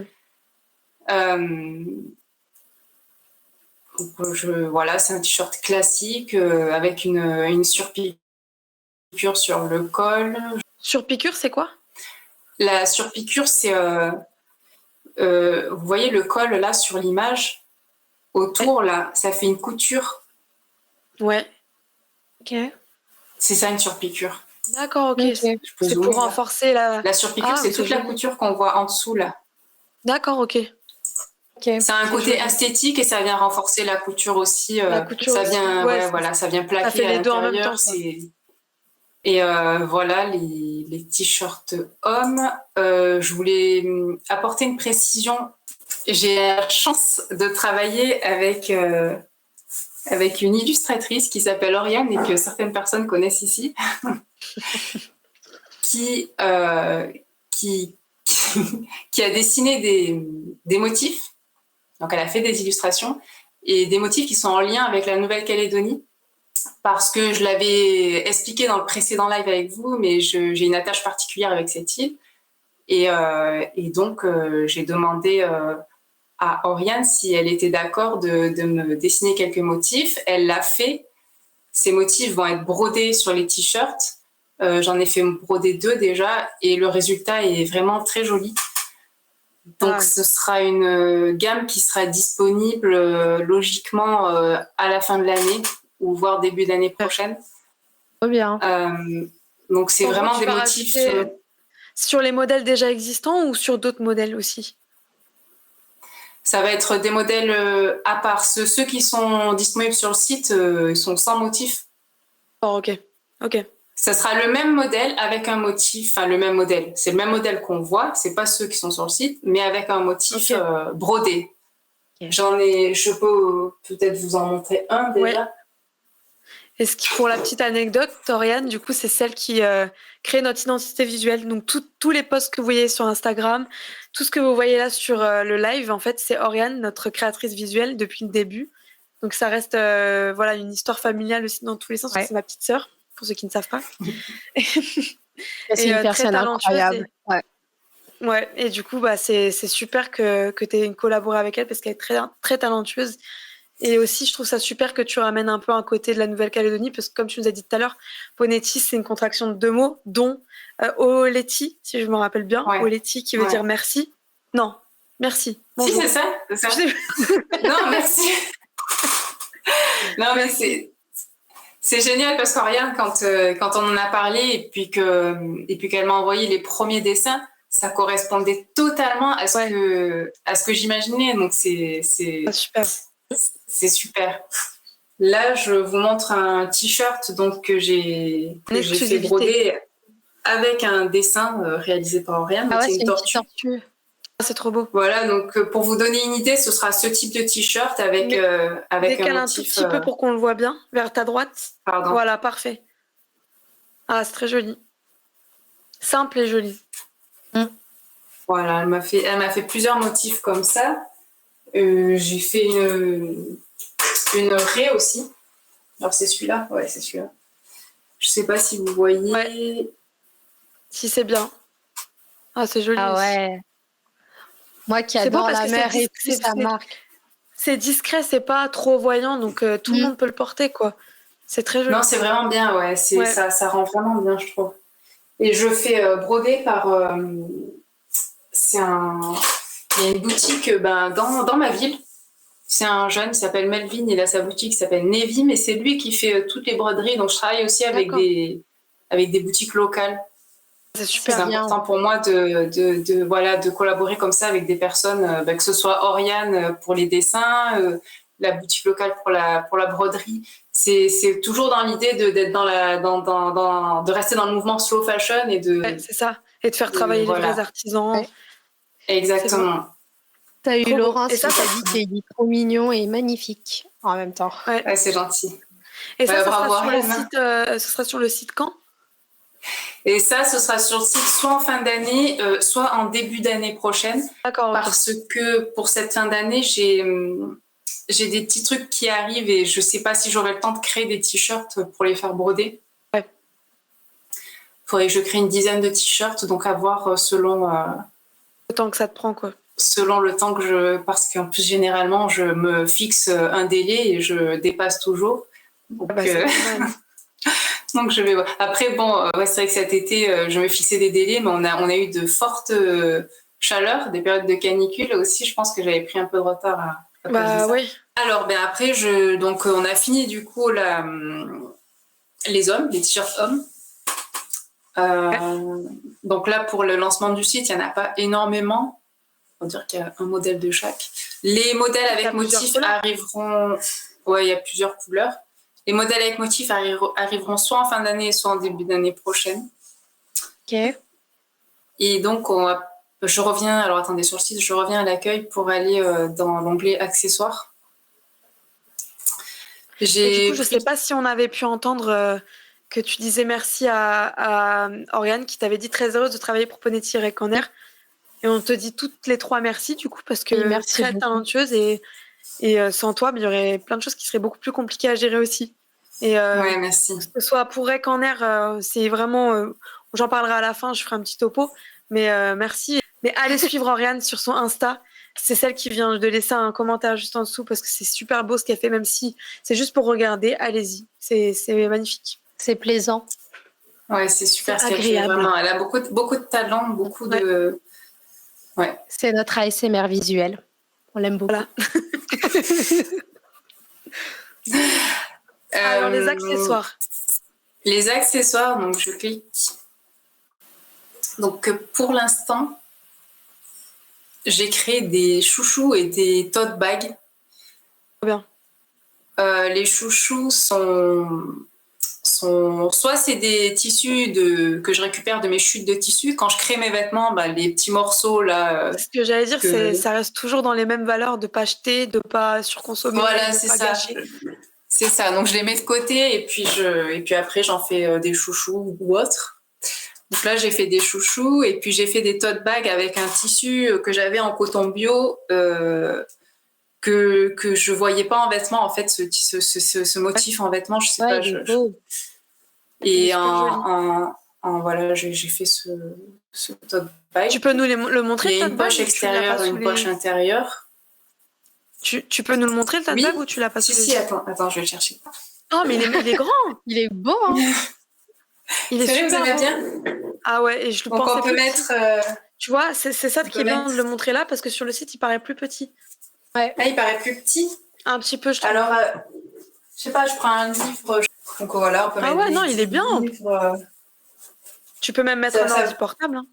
[SPEAKER 2] Voilà, c'est un t-shirt classique avec une surpiqûre sur le col.
[SPEAKER 1] Surpiqûre, c'est quoi?
[SPEAKER 2] La surpiqûre, c'est... vous voyez le col là sur l'image? autour, là, ça fait une couture.
[SPEAKER 1] Ouais.
[SPEAKER 3] Ok.
[SPEAKER 2] C'est ça, une surpiqûre.
[SPEAKER 1] D'accord, ok.
[SPEAKER 3] Ok.
[SPEAKER 1] C'est
[SPEAKER 2] Je peux zoomer,
[SPEAKER 1] pour
[SPEAKER 2] là.
[SPEAKER 1] renforcer la...
[SPEAKER 2] La surpiqûre, c'est toute la couture qu'on voit en dessous, là.
[SPEAKER 1] D'accord, ok.
[SPEAKER 2] C'est un côté esthétique et ça vient renforcer la couture aussi.
[SPEAKER 1] La couture
[SPEAKER 2] ça
[SPEAKER 1] aussi.
[SPEAKER 2] vient,
[SPEAKER 1] Ouais,
[SPEAKER 2] voilà, ça vient plaquer
[SPEAKER 1] ça fait
[SPEAKER 2] à
[SPEAKER 1] les deux en même
[SPEAKER 2] l'intérieur.
[SPEAKER 1] temps, quoi.
[SPEAKER 2] Et voilà, les t-shirts hommes. Je voulais apporter une précision. J'ai la chance de travailler avec une illustratrice qui s'appelle Oriane et que certaines personnes connaissent ici, qui a dessiné des motifs. Donc, elle a fait des illustrations et des motifs qui sont en lien avec la Nouvelle-Calédonie. Parce que je l'avais expliqué dans le précédent live avec vous, mais j'ai une attache particulière avec cette île. Et donc, j'ai demandé à Oriane si elle était d'accord de me dessiner quelques motifs. Elle l'a fait. Ces motifs vont être brodés sur les t-shirts. J'en ai fait broder 2 déjà et le résultat est vraiment très joli. Donc, ce sera une gamme qui sera disponible logiquement à la fin de l'année ou voire début d'année prochaine.
[SPEAKER 3] Trop bien.
[SPEAKER 2] Donc, c'est vraiment des motifs...
[SPEAKER 1] Sur les modèles déjà existants ou sur d'autres modèles aussi?
[SPEAKER 2] Ça va être des modèles à part. Ceux qui sont disponibles sur le site, ils sont sans motif.
[SPEAKER 1] Oh, ok. Ok.
[SPEAKER 2] Ça sera le même modèle avec un motif, enfin le même modèle. C'est le même modèle qu'on voit, c'est pas ceux qui sont sur le site, mais avec un motif brodé. Okay. Je peux peut-être vous en montrer un déjà. Ouais.
[SPEAKER 1] Et pour la petite anecdote, Oriane, du coup, c'est celle qui crée notre identité visuelle. Donc, tous les posts que vous voyez sur Instagram, tout ce que vous voyez là sur le live, en fait, c'est Oriane, notre créatrice visuelle depuis le début. Donc, ça reste voilà, une histoire familiale aussi dans tous les sens. Ouais. C'est ma petite sœur, pour ceux qui ne savent pas.
[SPEAKER 3] C'est une personne incroyable.
[SPEAKER 1] Ouais, et du coup, bah, c'est super que tu aies collaboré avec elle parce qu'elle est très, très talentueuse. Et aussi, je trouve ça super que tu ramènes un peu un côté de la Nouvelle-Calédonie, parce que comme tu nous as dit tout à l'heure, Ponetis, c'est une contraction de 2 mots, dont Oleti, si je me rappelle bien, ouais. Oleti qui veut dire merci. Non, merci.
[SPEAKER 2] Bonjour. Si, c'est ça. Non, merci. Non, mais c'est génial parce qu'Oriane, quand on en a parlé et puis qu'elle m'a envoyé les premiers dessins, ça correspondait totalement à ce que j'imaginais. Donc, c'est
[SPEAKER 1] super.
[SPEAKER 2] C'est super. Là, je vous montre un t-shirt donc, que j'ai fait broder avec un dessin réalisé par Oriane.
[SPEAKER 3] Ah ouais, c'est une tortue.
[SPEAKER 1] C'est trop beau.
[SPEAKER 2] Voilà, donc pour vous donner une idée, ce sera ce type de t-shirt avec un motif...
[SPEAKER 1] Décale un tout petit peu pour qu'on le voit bien, vers ta droite.
[SPEAKER 2] Pardon.
[SPEAKER 1] Voilà, parfait. Ah, c'est très joli. Simple et joli.
[SPEAKER 2] Voilà, elle m'a fait plusieurs motifs comme ça. J'ai fait une raie aussi. Alors, c'est celui-là? Ouais, c'est celui-là. Je sais pas si vous voyez.
[SPEAKER 1] Ouais. Si c'est bien. Ah, c'est joli.
[SPEAKER 3] Ah ouais. Moi qui adore la mer et tout, ça marque.
[SPEAKER 1] C'est discret, c'est pas trop voyant, donc tout le monde peut le porter, quoi. C'est très joli.
[SPEAKER 2] Non, c'est vraiment bien, ouais. Ça rend vraiment bien, je trouve. Et je fais broder par... Il y a une boutique dans ma ville. C'est un jeune qui s'appelle Melvin, il a sa boutique qui s'appelle Nevi, mais c'est lui qui fait toutes les broderies. Donc, je travaille aussi avec des boutiques locales.
[SPEAKER 1] C'est super
[SPEAKER 2] bien. C'est important pour moi de collaborer comme ça avec des personnes, que ce soit Oriane pour les dessins, la boutique locale pour la broderie. C'est toujours dans l'idée d'être de rester dans le mouvement slow fashion et de...
[SPEAKER 1] Ouais, c'est ça. Et de faire travailler les vrais artisans.
[SPEAKER 2] Ouais. Exactement.
[SPEAKER 3] T'as eu Laurence qui t'a dit qu'il est trop mignon et magnifique en même temps.
[SPEAKER 2] Ouais, c'est gentil.
[SPEAKER 1] Et ça sera sur le site quand?
[SPEAKER 2] Et ça, ce sera sur le site soit en fin d'année, soit en début d'année prochaine.
[SPEAKER 1] D'accord.
[SPEAKER 2] Parce que pour cette fin d'année, j'ai des petits trucs qui arrivent et je ne sais pas si j'aurai le temps de créer des t-shirts pour les faire broder.
[SPEAKER 1] Ouais.
[SPEAKER 2] Il faudrait que je crée une dizaine de t-shirts, donc à voir selon...
[SPEAKER 1] le temps que ça te prend, quoi.
[SPEAKER 2] Selon le temps que parce qu'en plus, généralement, je me fixe un délai et je dépasse toujours. Donc, donc je vais voir. Après, bon, c'est vrai que cet été, je me fixais des délais, mais on a eu de fortes chaleurs, des périodes de canicule aussi. Je pense que j'avais pris un peu de retard
[SPEAKER 1] Bah oui.
[SPEAKER 2] Alors, après, donc, on a fini du coup les hommes, les t-shirts hommes. Donc là, pour le lancement du site, il n'y en a pas énormément. On va dire qu'il y a un modèle de chaque. Les modèles avec motifs arriveront... Ouais, il y a plusieurs couleurs. Les modèles avec motifs arriveront soit en fin d'année, soit en début d'année prochaine.
[SPEAKER 3] Ok.
[SPEAKER 2] Et donc, je reviens... Alors, attendez, sur le site, je reviens à l'accueil pour aller dans l'onglet accessoires.
[SPEAKER 1] Et du coup, je ne sais pas si on avait pu entendre que tu disais merci à Oriane qui t'avait dit très heureuse de travailler pour Ponetti et Corner. Et on te dit toutes les trois merci du coup parce que très talentueuse et sans toi, il y aurait plein de choses qui seraient beaucoup plus compliquées à gérer aussi. Et
[SPEAKER 2] ouais, merci.
[SPEAKER 1] Que ce soit pour Corner, c'est vraiment... j'en parlerai à la fin, je ferai un petit topo. Mais merci. Mais allez suivre Oriane sur son Insta. C'est celle qui vient de laisser un commentaire juste en dessous parce que c'est super beau ce qu'elle fait, même si c'est juste pour regarder. Allez-y, c'est magnifique.
[SPEAKER 3] C'est plaisant.
[SPEAKER 2] Ouais, c'est super ce qu'elle fait, vraiment. Elle a beaucoup de talent, beaucoup de... Ouais.
[SPEAKER 3] C'est notre ASMR visuel. On l'aime beaucoup. Voilà.
[SPEAKER 1] Alors, les accessoires.
[SPEAKER 2] Les accessoires, donc je clique. Donc, pour l'instant, j'ai créé des chouchous et des tote bags.
[SPEAKER 1] Bien.
[SPEAKER 2] Les chouchous sont soit c'est des tissus que je récupère de mes chutes de tissus. Quand je crée mes vêtements, les petits morceaux là.
[SPEAKER 1] Ce que j'allais dire, ça reste toujours dans les mêmes valeurs, de pas jeter, de pas surconsommer.
[SPEAKER 2] Voilà, c'est ça. C'est ça. Donc je les mets de côté et puis après j'en fais des chouchous ou autres. Donc là j'ai fait des chouchous et puis j'ai fait des tote bags avec un tissu que j'avais en coton bio. Que je voyais pas en vêtements, en fait, ce motif en vêtements, je sais pas. Et voilà, j'ai fait ce tote bag.
[SPEAKER 1] Tu peux nous le montrer?
[SPEAKER 2] Il y a une poche extérieure et une poche intérieure.
[SPEAKER 1] Tu peux nous le montrer, le tote bag, ou tu l'as pas sous les yeux?
[SPEAKER 2] Attends, je vais le chercher.
[SPEAKER 1] Oh, mais il est grand.
[SPEAKER 3] Il est beau, hein.
[SPEAKER 1] Il est super
[SPEAKER 2] vous aimez bien.
[SPEAKER 1] Ah ouais, et je le pensais.
[SPEAKER 2] On peut mettre...
[SPEAKER 1] Tu vois, c'est ça qui est bien de le montrer là, parce que sur le site, il paraît plus petit.
[SPEAKER 2] Ouais. Ah, il paraît plus petit.
[SPEAKER 1] Un petit peu, je trouve.
[SPEAKER 2] Alors, je sais pas, je prends un livre. Donc voilà, on peut mettre.
[SPEAKER 1] Ah ouais, non, il est bien. Tu peux même mettre un ordi portable. Hein.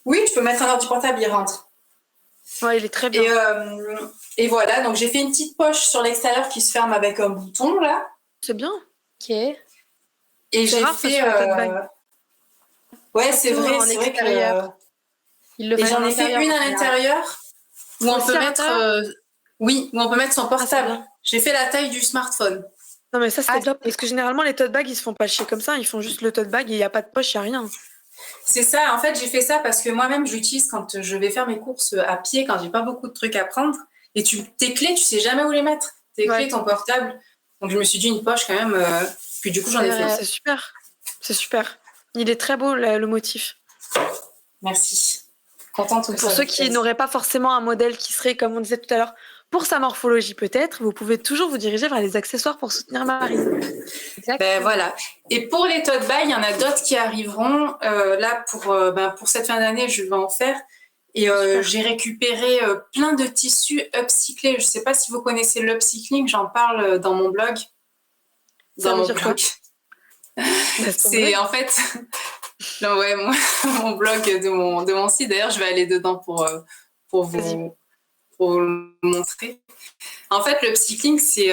[SPEAKER 2] Oui, tu peux mettre un ordi portable, il rentre.
[SPEAKER 1] Ouais, il est très bien.
[SPEAKER 2] Et voilà, donc j'ai fait une petite poche sur l'extérieur qui se ferme avec un bouton là.
[SPEAKER 1] C'est bien.
[SPEAKER 3] Ok.
[SPEAKER 2] Et j'ai fait. Ouais, c'est vrai, c'est vrai que. Et j'en ai fait une à l'intérieur. Où on peut mettre, où on peut mettre son portable. J'ai fait la taille du smartphone.
[SPEAKER 1] Non mais ça c'est top parce que généralement les tote bags ils se font pas chier comme ça, ils font juste le tote bag et il y a pas de poche, il y a rien.
[SPEAKER 2] C'est ça, en fait j'ai fait ça parce que moi-même je l'utilise quand je vais faire mes courses à pied, quand j'ai pas beaucoup de trucs à prendre. Et tes clés, tu sais jamais où les mettre. Tes clés, ton portable. Donc je me suis dit une poche quand même. Puis du coup j'en ai fait.
[SPEAKER 1] C'est super, c'est super. Il est très beau le motif.
[SPEAKER 2] Merci. Contente
[SPEAKER 1] pour ceux qui n'auraient pas forcément un modèle qui serait, comme on disait tout à l'heure, pour sa morphologie peut-être, vous pouvez toujours vous diriger vers les accessoires pour soutenir Marine.
[SPEAKER 2] Ben voilà. Et pour les tote bags, il y en a d'autres qui arriveront. Là, pour cette fin d'année, je vais en faire. Et j'ai récupéré plein de tissus upcyclés. Je ne sais pas si vous connaissez l'upcycling, j'en parle dans mon blog.
[SPEAKER 1] Ça veut dire quoi?
[SPEAKER 2] C'est en fait... Non, ouais, mon blog de mon site. D'ailleurs, je vais aller dedans pour vous le montrer. En fait, le upcycling, c'est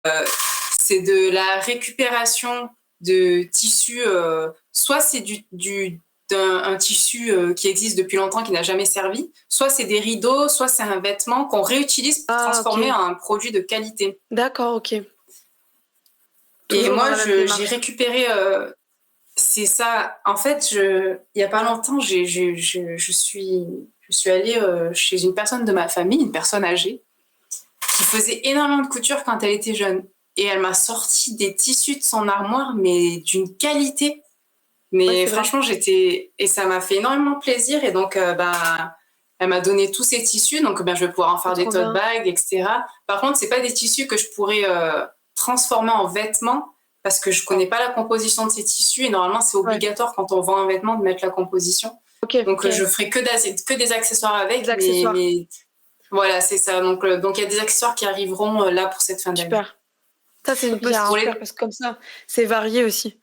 [SPEAKER 2] de la récupération de tissus. Soit c'est un tissu qui existe depuis longtemps, qui n'a jamais servi. Soit c'est des rideaux, soit c'est un vêtement qu'on réutilise pour transformer en un produit de qualité.
[SPEAKER 1] D'accord, ok.
[SPEAKER 2] Et moi, j'ai récupéré... c'est ça. En fait, il n'y a pas longtemps, je suis allée chez une personne de ma famille, une personne âgée, qui faisait énormément de couture quand elle était jeune. Et elle m'a sorti des tissus de son armoire, mais d'une qualité. Mais franchement, et ça m'a fait énormément plaisir. Et donc, elle m'a donné tous ces tissus. Donc, je vais pouvoir en faire des tote bags, etc. Par contre, ce n'est pas des tissus que je pourrais transformer en vêtements, parce que je ne connais pas la composition de ces tissus et normalement c'est obligatoire quand on vend un vêtement de mettre la composition. Donc je ferai que des accessoires avec. Voilà, c'est ça. Donc, il y a des accessoires qui arriveront là pour cette fin d'année.
[SPEAKER 1] Super. Ça, c'est une
[SPEAKER 3] Bien.
[SPEAKER 1] super, parce que comme ça, c'est varié aussi.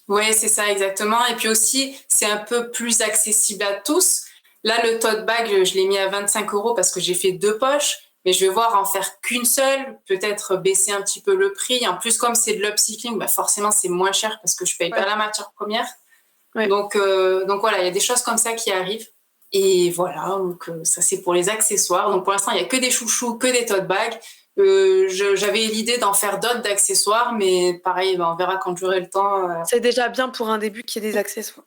[SPEAKER 2] Oui, c'est ça, exactement. Et puis aussi, c'est un peu plus accessible à tous. Là, le tote bag, je l'ai mis à 25 € parce que j'ai fait 2 poches, mais je vais voir en faire qu'une seule, peut-être baisser un petit peu le prix. En plus, comme c'est de l'upcycling, bah forcément, c'est moins cher parce que je paye pas la matière première.
[SPEAKER 1] Ouais.
[SPEAKER 2] Donc voilà, il y a des choses comme ça qui arrivent. Et voilà, donc ça, c'est pour les accessoires. Donc pour l'instant, il n'y a que des chouchous, que des tote bags. J'avais l'idée d'en faire d'autres d'accessoires, mais pareil, on verra quand j'aurai le temps.
[SPEAKER 1] C'est déjà bien pour un début qu'il y ait des accessoires.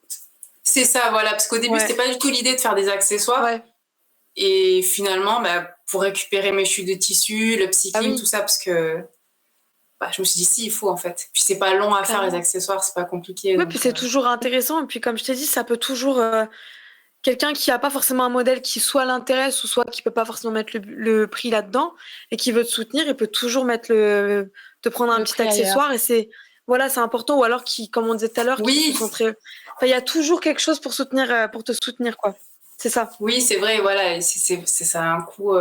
[SPEAKER 2] C'est ça, voilà, parce qu'au début, c'était pas du tout l'idée de faire des accessoires.
[SPEAKER 1] Ouais.
[SPEAKER 2] Et finalement, pour récupérer mes chutes de tissu, le upcycling, tout ça, parce que je me suis dit, si, il faut en fait. Puis c'est pas long à faire les accessoires, c'est pas compliqué.
[SPEAKER 1] Oui, puis c'est toujours intéressant. Et puis comme je t'ai dit, ça peut toujours... quelqu'un qui n'a pas forcément un modèle qui soit l'intéresse ou soit qui peut pas forcément mettre le prix là-dedans et qui veut te soutenir, il peut toujours te prendre un petit accessoire ailleurs. Et c'est important. Ou alors qui, comme on disait tout à l'heure, qui sont très... Enfin, il y a toujours quelque chose pour te soutenir, quoi. C'est ça.
[SPEAKER 2] Oui, c'est vrai, voilà, c'est ça un coup.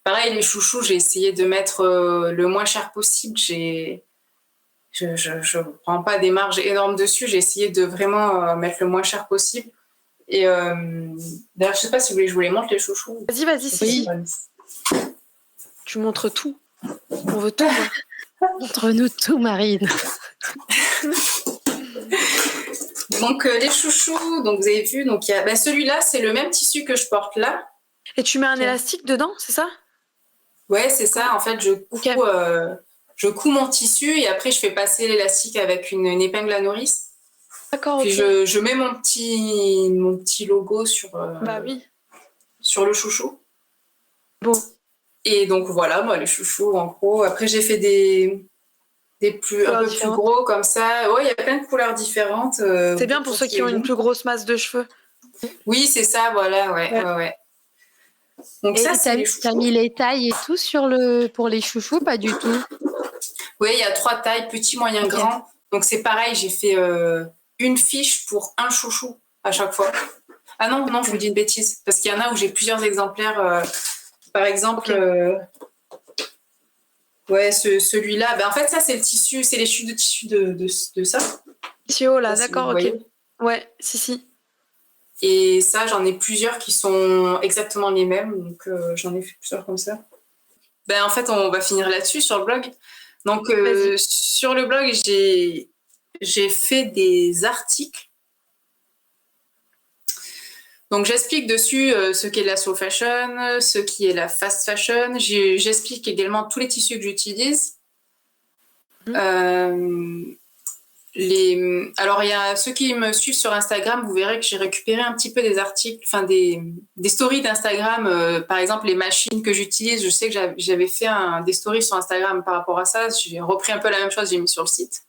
[SPEAKER 2] Pareil, les chouchous, j'ai essayé de mettre le moins cher possible. Je prends pas des marges énormes dessus. J'ai essayé de vraiment mettre le moins cher possible. Et d'ailleurs, je sais pas si vous voulez que je vous les montre, les chouchous.
[SPEAKER 1] Vas-y, si. Tu montres tout. On veut tout voir.
[SPEAKER 3] Montre-nous tout, Marine.
[SPEAKER 2] Donc les chouchous, donc vous avez vu, donc il y a celui-là, c'est le même tissu que je porte là.
[SPEAKER 1] Et tu mets un élastique dedans, c'est ça?
[SPEAKER 2] Ouais, c'est ça. En fait, je couds mon tissu et après je fais passer l'élastique avec une épingle à nourrice.
[SPEAKER 1] D'accord.
[SPEAKER 2] Puis je mets mon petit logo sur sur le chouchou.
[SPEAKER 1] Bon.
[SPEAKER 2] Et donc voilà, moi les chouchous en gros. Après j'ai fait des un peu plus gros comme ça. Ouais, il y a plein de couleurs différentes.
[SPEAKER 1] C'est bien pour ceux qui ont une plus grosse masse de cheveux.
[SPEAKER 2] Oui, c'est ça, voilà, ouais. Donc
[SPEAKER 3] et
[SPEAKER 2] ça,
[SPEAKER 3] t'as mis les tailles et tout pour les chouchous, pas du tout?
[SPEAKER 2] Oui, il y a 3 tailles, petit, moyen, grand. Donc c'est pareil, j'ai fait une fiche pour un chouchou à chaque fois. Ah non, je vous dis une bêtise. Parce qu'il y en a où j'ai plusieurs exemplaires. Par exemple, celui-là. En fait, ça, c'est le tissu, c'est les chutes de tissu de ça.
[SPEAKER 1] Tissu, là, d'accord, ok. Ouais, si.
[SPEAKER 2] Et ça, j'en ai plusieurs qui sont exactement les mêmes. Donc, j'en ai fait plusieurs comme ça. En fait, on va finir là-dessus sur le blog. Donc, sur le blog, j'ai fait des articles. Donc, j'explique dessus ce qu'est la slow fashion, ce qui est la fast fashion. J'explique également tous les tissus que j'utilise. Alors, il y a ceux qui me suivent sur Instagram, vous verrez que j'ai récupéré un petit peu des articles, enfin des stories d'Instagram. Par exemple, les machines que j'utilise, je sais que j'avais fait des stories sur Instagram par rapport à ça. J'ai repris un peu la même chose, j'ai mis sur le site.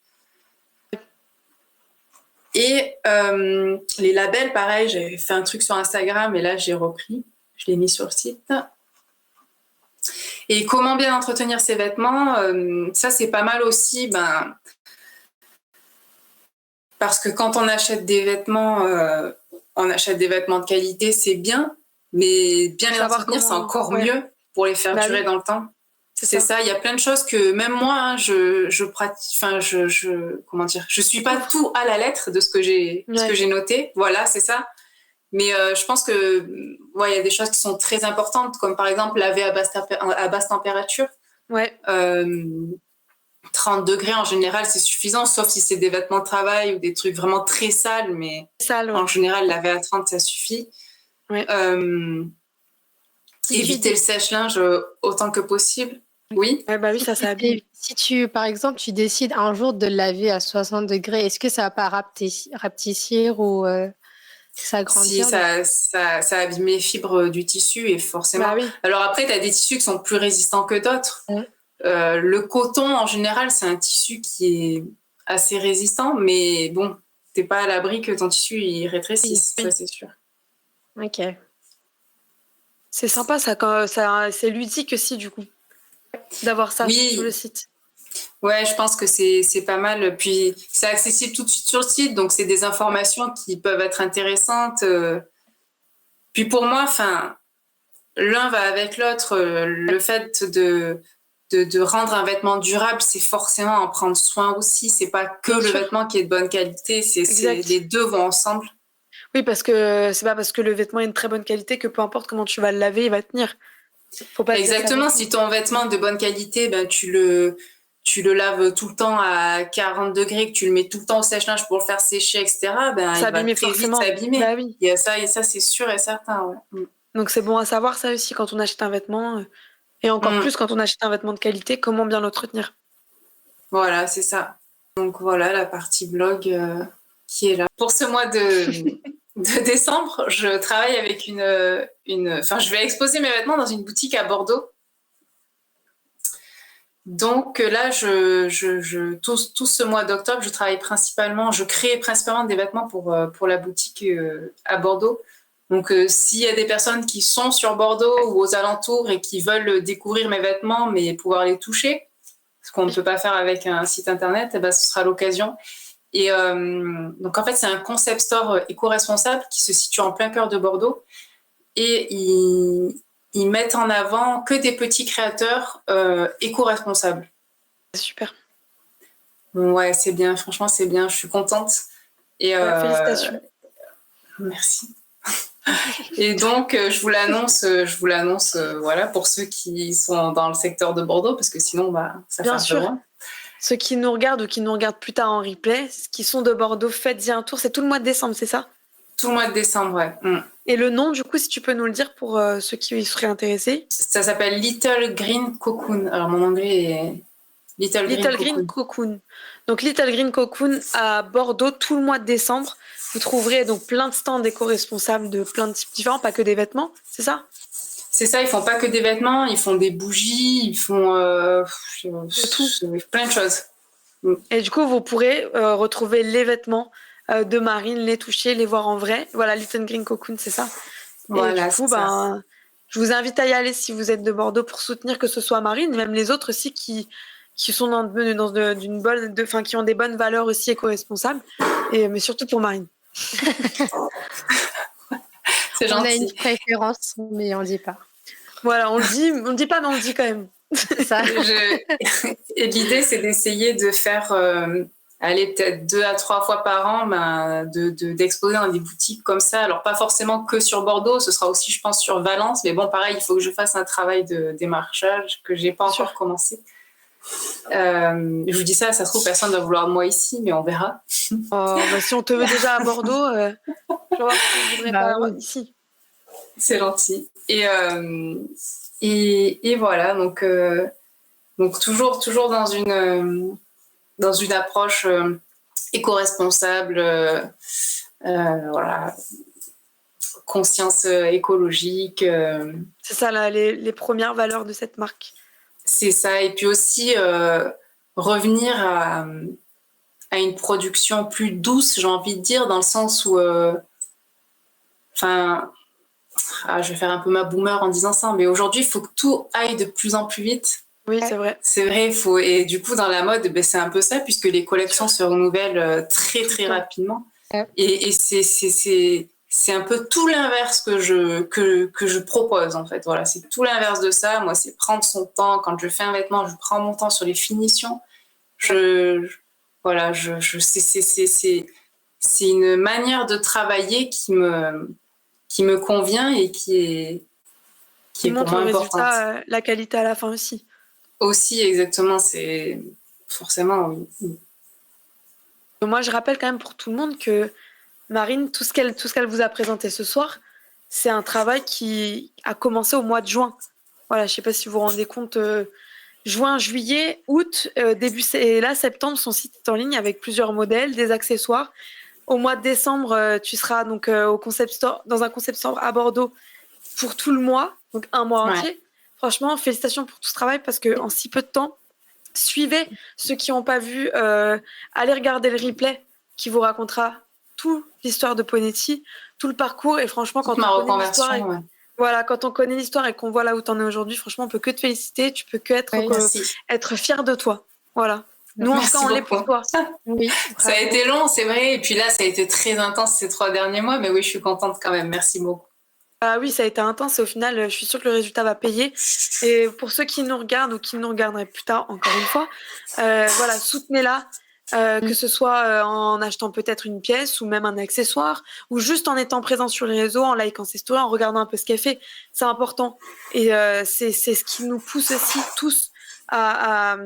[SPEAKER 2] Et les labels, pareil, j'avais fait un truc sur Instagram et là, j'ai repris. Je l'ai mis sur le site. Et comment bien entretenir ses vêtements, ça, c'est pas mal aussi. Parce que quand on achète des vêtements, de qualité, c'est bien. Mais bien les entretenir, c'est encore mieux pour les faire durer dans le temps. C'est ça. Il y a plein de choses que même moi, je pratique. Enfin, comment dire, je suis pas tout à la lettre de ce que j'ai noté. Voilà, c'est ça. Mais je pense que il y a des choses qui sont très importantes, comme par exemple laver à basse température. 30 degrés en général, c'est suffisant, sauf si c'est des vêtements de travail ou des trucs vraiment très sales. Mais en général, laver à 30, ça suffit. Éviter le sèche-linge autant que possible. Oui.
[SPEAKER 1] Oui, ça abîme.
[SPEAKER 3] Si par exemple, tu décides un jour de le laver à 60 degrés, est-ce que ça va pas rapetissir ou s'agrandir?
[SPEAKER 2] Si, ça abîme les fibres du tissu et forcément. Alors après, tu as des tissus qui sont plus résistants que d'autres. Le coton, en général, c'est un tissu qui est assez résistant, mais bon, t'es pas à l'abri que ton tissu il rétrécisse, ça c'est sûr.
[SPEAKER 3] Ok.
[SPEAKER 1] C'est sympa, c'est ludique aussi, du coup, d'avoir ça sur le site.
[SPEAKER 2] Ouais, je pense que c'est pas mal. Puis, c'est accessible tout de suite sur le site, donc c'est des informations qui peuvent être intéressantes. Puis pour moi, l'un va avec l'autre. Le fait de rendre un vêtement durable, c'est forcément en prendre soin aussi. C'est pas que le vêtement qui est de bonne qualité, les deux vont ensemble.
[SPEAKER 1] Oui, parce que c'est pas parce que le vêtement est de très bonne qualité que peu importe comment tu vas le laver, il va tenir.
[SPEAKER 2] Faut pas exactement, si ton vêtement est de bonne qualité, ben, tu le laves tout le temps à 40 degrés, que tu le mets tout le temps au sèche-linge pour le faire sécher, etc., ben, il va très vite s'abîmer.
[SPEAKER 1] Bah oui.
[SPEAKER 2] Il y a ça, et ça, c'est sûr et certain. Ouais.
[SPEAKER 1] Donc c'est bon à savoir ça aussi quand on achète un vêtement, et encore plus quand on achète un vêtement de qualité, comment bien l'entretenir.
[SPEAKER 2] Voilà, c'est ça. Donc voilà la partie blog qui est là. Pour ce mois de décembre, je travaille avec je vais exposer mes vêtements dans une boutique à Bordeaux. Donc là, tout ce mois d'octobre, je crée principalement des vêtements pour la boutique à Bordeaux. Donc s'il y a des personnes qui sont sur Bordeaux ou aux alentours et qui veulent découvrir mes vêtements, mais pouvoir les toucher, ce qu'on ne peut pas faire avec un site internet, ben, ce sera l'occasion. Et donc en fait, c'est un concept store éco-responsable qui se situe en plein cœur de Bordeaux. Et ils mettent en avant que des petits créateurs éco-responsables.
[SPEAKER 1] Super.
[SPEAKER 2] Ouais, c'est bien. Franchement, c'est bien. Je suis contente. Et
[SPEAKER 1] félicitations.
[SPEAKER 2] Merci. Et donc, je vous l'annonce, voilà, pour ceux qui sont dans le secteur de Bordeaux, parce que sinon, bah, ça fait un peu loin.
[SPEAKER 1] Ceux qui nous regardent ou qui nous regardent plus tard en replay, qui sont de Bordeaux, faites-y un tour. C'est tout le mois de décembre, c'est ça?
[SPEAKER 2] Tout le mois de décembre, ouais.
[SPEAKER 1] Et le nom, du coup, si tu peux nous le dire pour ceux qui y seraient intéressés.
[SPEAKER 2] Ça s'appelle Little Green Cocoon. Alors, mon anglais est Little Green
[SPEAKER 1] Cocoon. Donc, Little Green Cocoon à Bordeaux tout le mois de décembre. Vous trouverez donc plein de stands éco-responsables de plein de types différents, pas que des vêtements, c'est ça?
[SPEAKER 2] C'est ça, ils font pas que des vêtements, ils font des bougies, ils font plein de choses.
[SPEAKER 1] Et du coup, vous pourrez retrouver les vêtements de Marine, les toucher, les voir en vrai. Voilà, Little Green Cocoon, c'est ça.
[SPEAKER 2] Voilà,
[SPEAKER 1] et du coup, je vous invite à y aller si vous êtes de Bordeaux pour soutenir que ce soit Marine, même les autres aussi qui sont qui ont des bonnes valeurs aussi éco-responsables, mais surtout pour Marine.
[SPEAKER 2] C'est gentil.
[SPEAKER 3] On a une préférence, mais on ne dit pas.
[SPEAKER 1] Voilà, on le dit pas, mais on le dit quand même.
[SPEAKER 3] C'est ça.
[SPEAKER 2] Et l'idée, c'est d'essayer de faire, peut-être 2 à 3 fois par an, d'exposer dans des boutiques comme ça. Alors, pas forcément que sur Bordeaux, ce sera aussi, je pense, sur Valence. Mais bon, pareil, il faut que je fasse un travail de démarchage que je n'ai pas encore commencé. Je vous dis ça se trouve, personne ne va vouloir de moi ici, mais on verra.
[SPEAKER 1] Si on te veut déjà à Bordeaux, je vais voir si je voudrais pas ici.
[SPEAKER 2] C'est gentil. Et voilà, donc toujours dans une approche éco-responsable, voilà, conscience écologique.
[SPEAKER 1] C'est ça, les premières valeurs de cette marque.
[SPEAKER 2] C'est ça, et puis aussi revenir à une production plus douce, j'ai envie de dire, dans le sens où, je vais faire un peu ma boomer en disant ça, mais aujourd'hui, il faut que tout aille de plus en plus vite.
[SPEAKER 1] Oui, c'est vrai.
[SPEAKER 2] C'est vrai, et du coup, dans la mode, c'est un peu ça, puisque les collections se renouvellent très, très rapidement. Et c'est un peu tout l'inverse que je propose, en fait. Voilà, c'est tout l'inverse de ça. Moi, c'est prendre son temps. Quand je fais un vêtement, je prends mon temps sur les finitions. C'est une manière de travailler qui me convient et qui est
[SPEAKER 1] montre le résultat, la qualité à la fin aussi.
[SPEAKER 2] Aussi, exactement, c'est forcément, oui.
[SPEAKER 1] Moi, je rappelle quand même pour tout le monde que Marine, tout ce qu'elle vous a présenté ce soir, c'est un travail qui a commencé au mois de juin. Voilà, je ne sais pas si vous vous rendez compte, juin, juillet, août, et là, septembre, son site est en ligne avec plusieurs modèles, des accessoires. Au mois de décembre, tu seras donc dans un concept store à Bordeaux pour tout le mois, donc un mois entier. Franchement, félicitations pour tout ce travail parce qu'en si peu de temps, suivez ceux qui n'ont pas vu, allez regarder le replay qui vous racontera toute l'histoire de Ponetti, tout le parcours. Et franchement, quand on connaît l'histoire et qu'on voit là où tu en es aujourd'hui, franchement, on peut que te féliciter. Tu peux que être fier de toi. Voilà. Nous, en tout cas, on l'est pour toi.
[SPEAKER 2] Oui, ça a été long, c'est vrai. Et puis là, ça a été très intense ces 3 derniers mois. Mais oui, je suis contente quand même. Merci beaucoup.
[SPEAKER 1] Ah oui, ça a été intense et au final, je suis sûre que le résultat va payer. Et pour ceux qui nous regardent ou qui nous regarderaient plus tard, encore une fois, voilà, soutenez-la, que ce soit en achetant peut-être une pièce ou même un accessoire, ou juste en étant présent sur les réseaux, en likant ses stories, en regardant un peu ce qu'elle fait. C'est important. Et c'est ce qui nous pousse aussi tous à, à,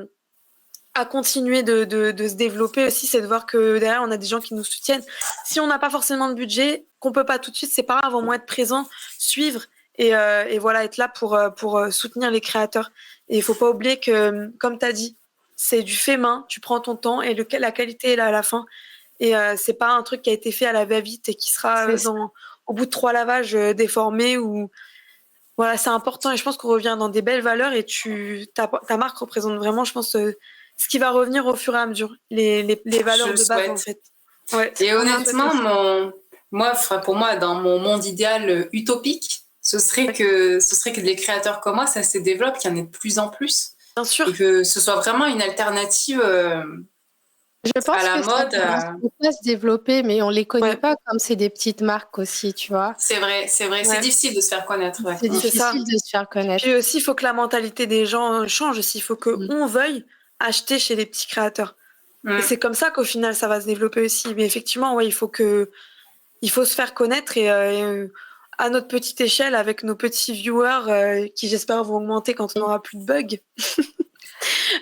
[SPEAKER 1] à continuer de se développer aussi, c'est de voir que derrière, on a des gens qui nous soutiennent. Si on n'a pas forcément de budget, qu'on peut pas tout de suite, c'est pas grave, au moins être présent, suivre et voilà, être là pour soutenir les créateurs. Et il faut pas oublier que, comme tu as dit, c'est du fait main, tu prends ton temps et la qualité est là à la fin. Et c'est pas un truc qui a été fait à la va-vite et qui sera au bout de 3 lavages déformé ou voilà, c'est important et je pense qu'on revient dans des belles valeurs et ta marque représente vraiment, je pense, ce qui va revenir au fur et à mesure, les valeurs de base en fait.
[SPEAKER 2] Ouais. Et honnêtement, pour moi, dans mon monde idéal utopique, ce serait que les créateurs comme moi, ça se développe, qu'il y en ait de plus en plus.
[SPEAKER 1] Bien sûr.
[SPEAKER 2] Et que ce soit vraiment une alternative
[SPEAKER 3] je pense
[SPEAKER 2] à la
[SPEAKER 3] que
[SPEAKER 2] mode.
[SPEAKER 3] Ça peut se développer, mais on les connaît pas comme c'est des petites marques aussi, tu vois.
[SPEAKER 2] C'est vrai. Ouais. C'est difficile de se faire connaître. Ouais.
[SPEAKER 3] C'est difficile de se faire connaître.
[SPEAKER 1] Puis aussi, il faut que la mentalité des gens change aussi. Il faut qu'on veuille acheter chez les petits créateurs. Et c'est comme ça qu'au final, ça va se développer aussi. Mais effectivement, ouais, il faut se faire connaître et à notre petite échelle, avec nos petits viewers qui, j'espère, vont augmenter quand on n'aura plus de bugs.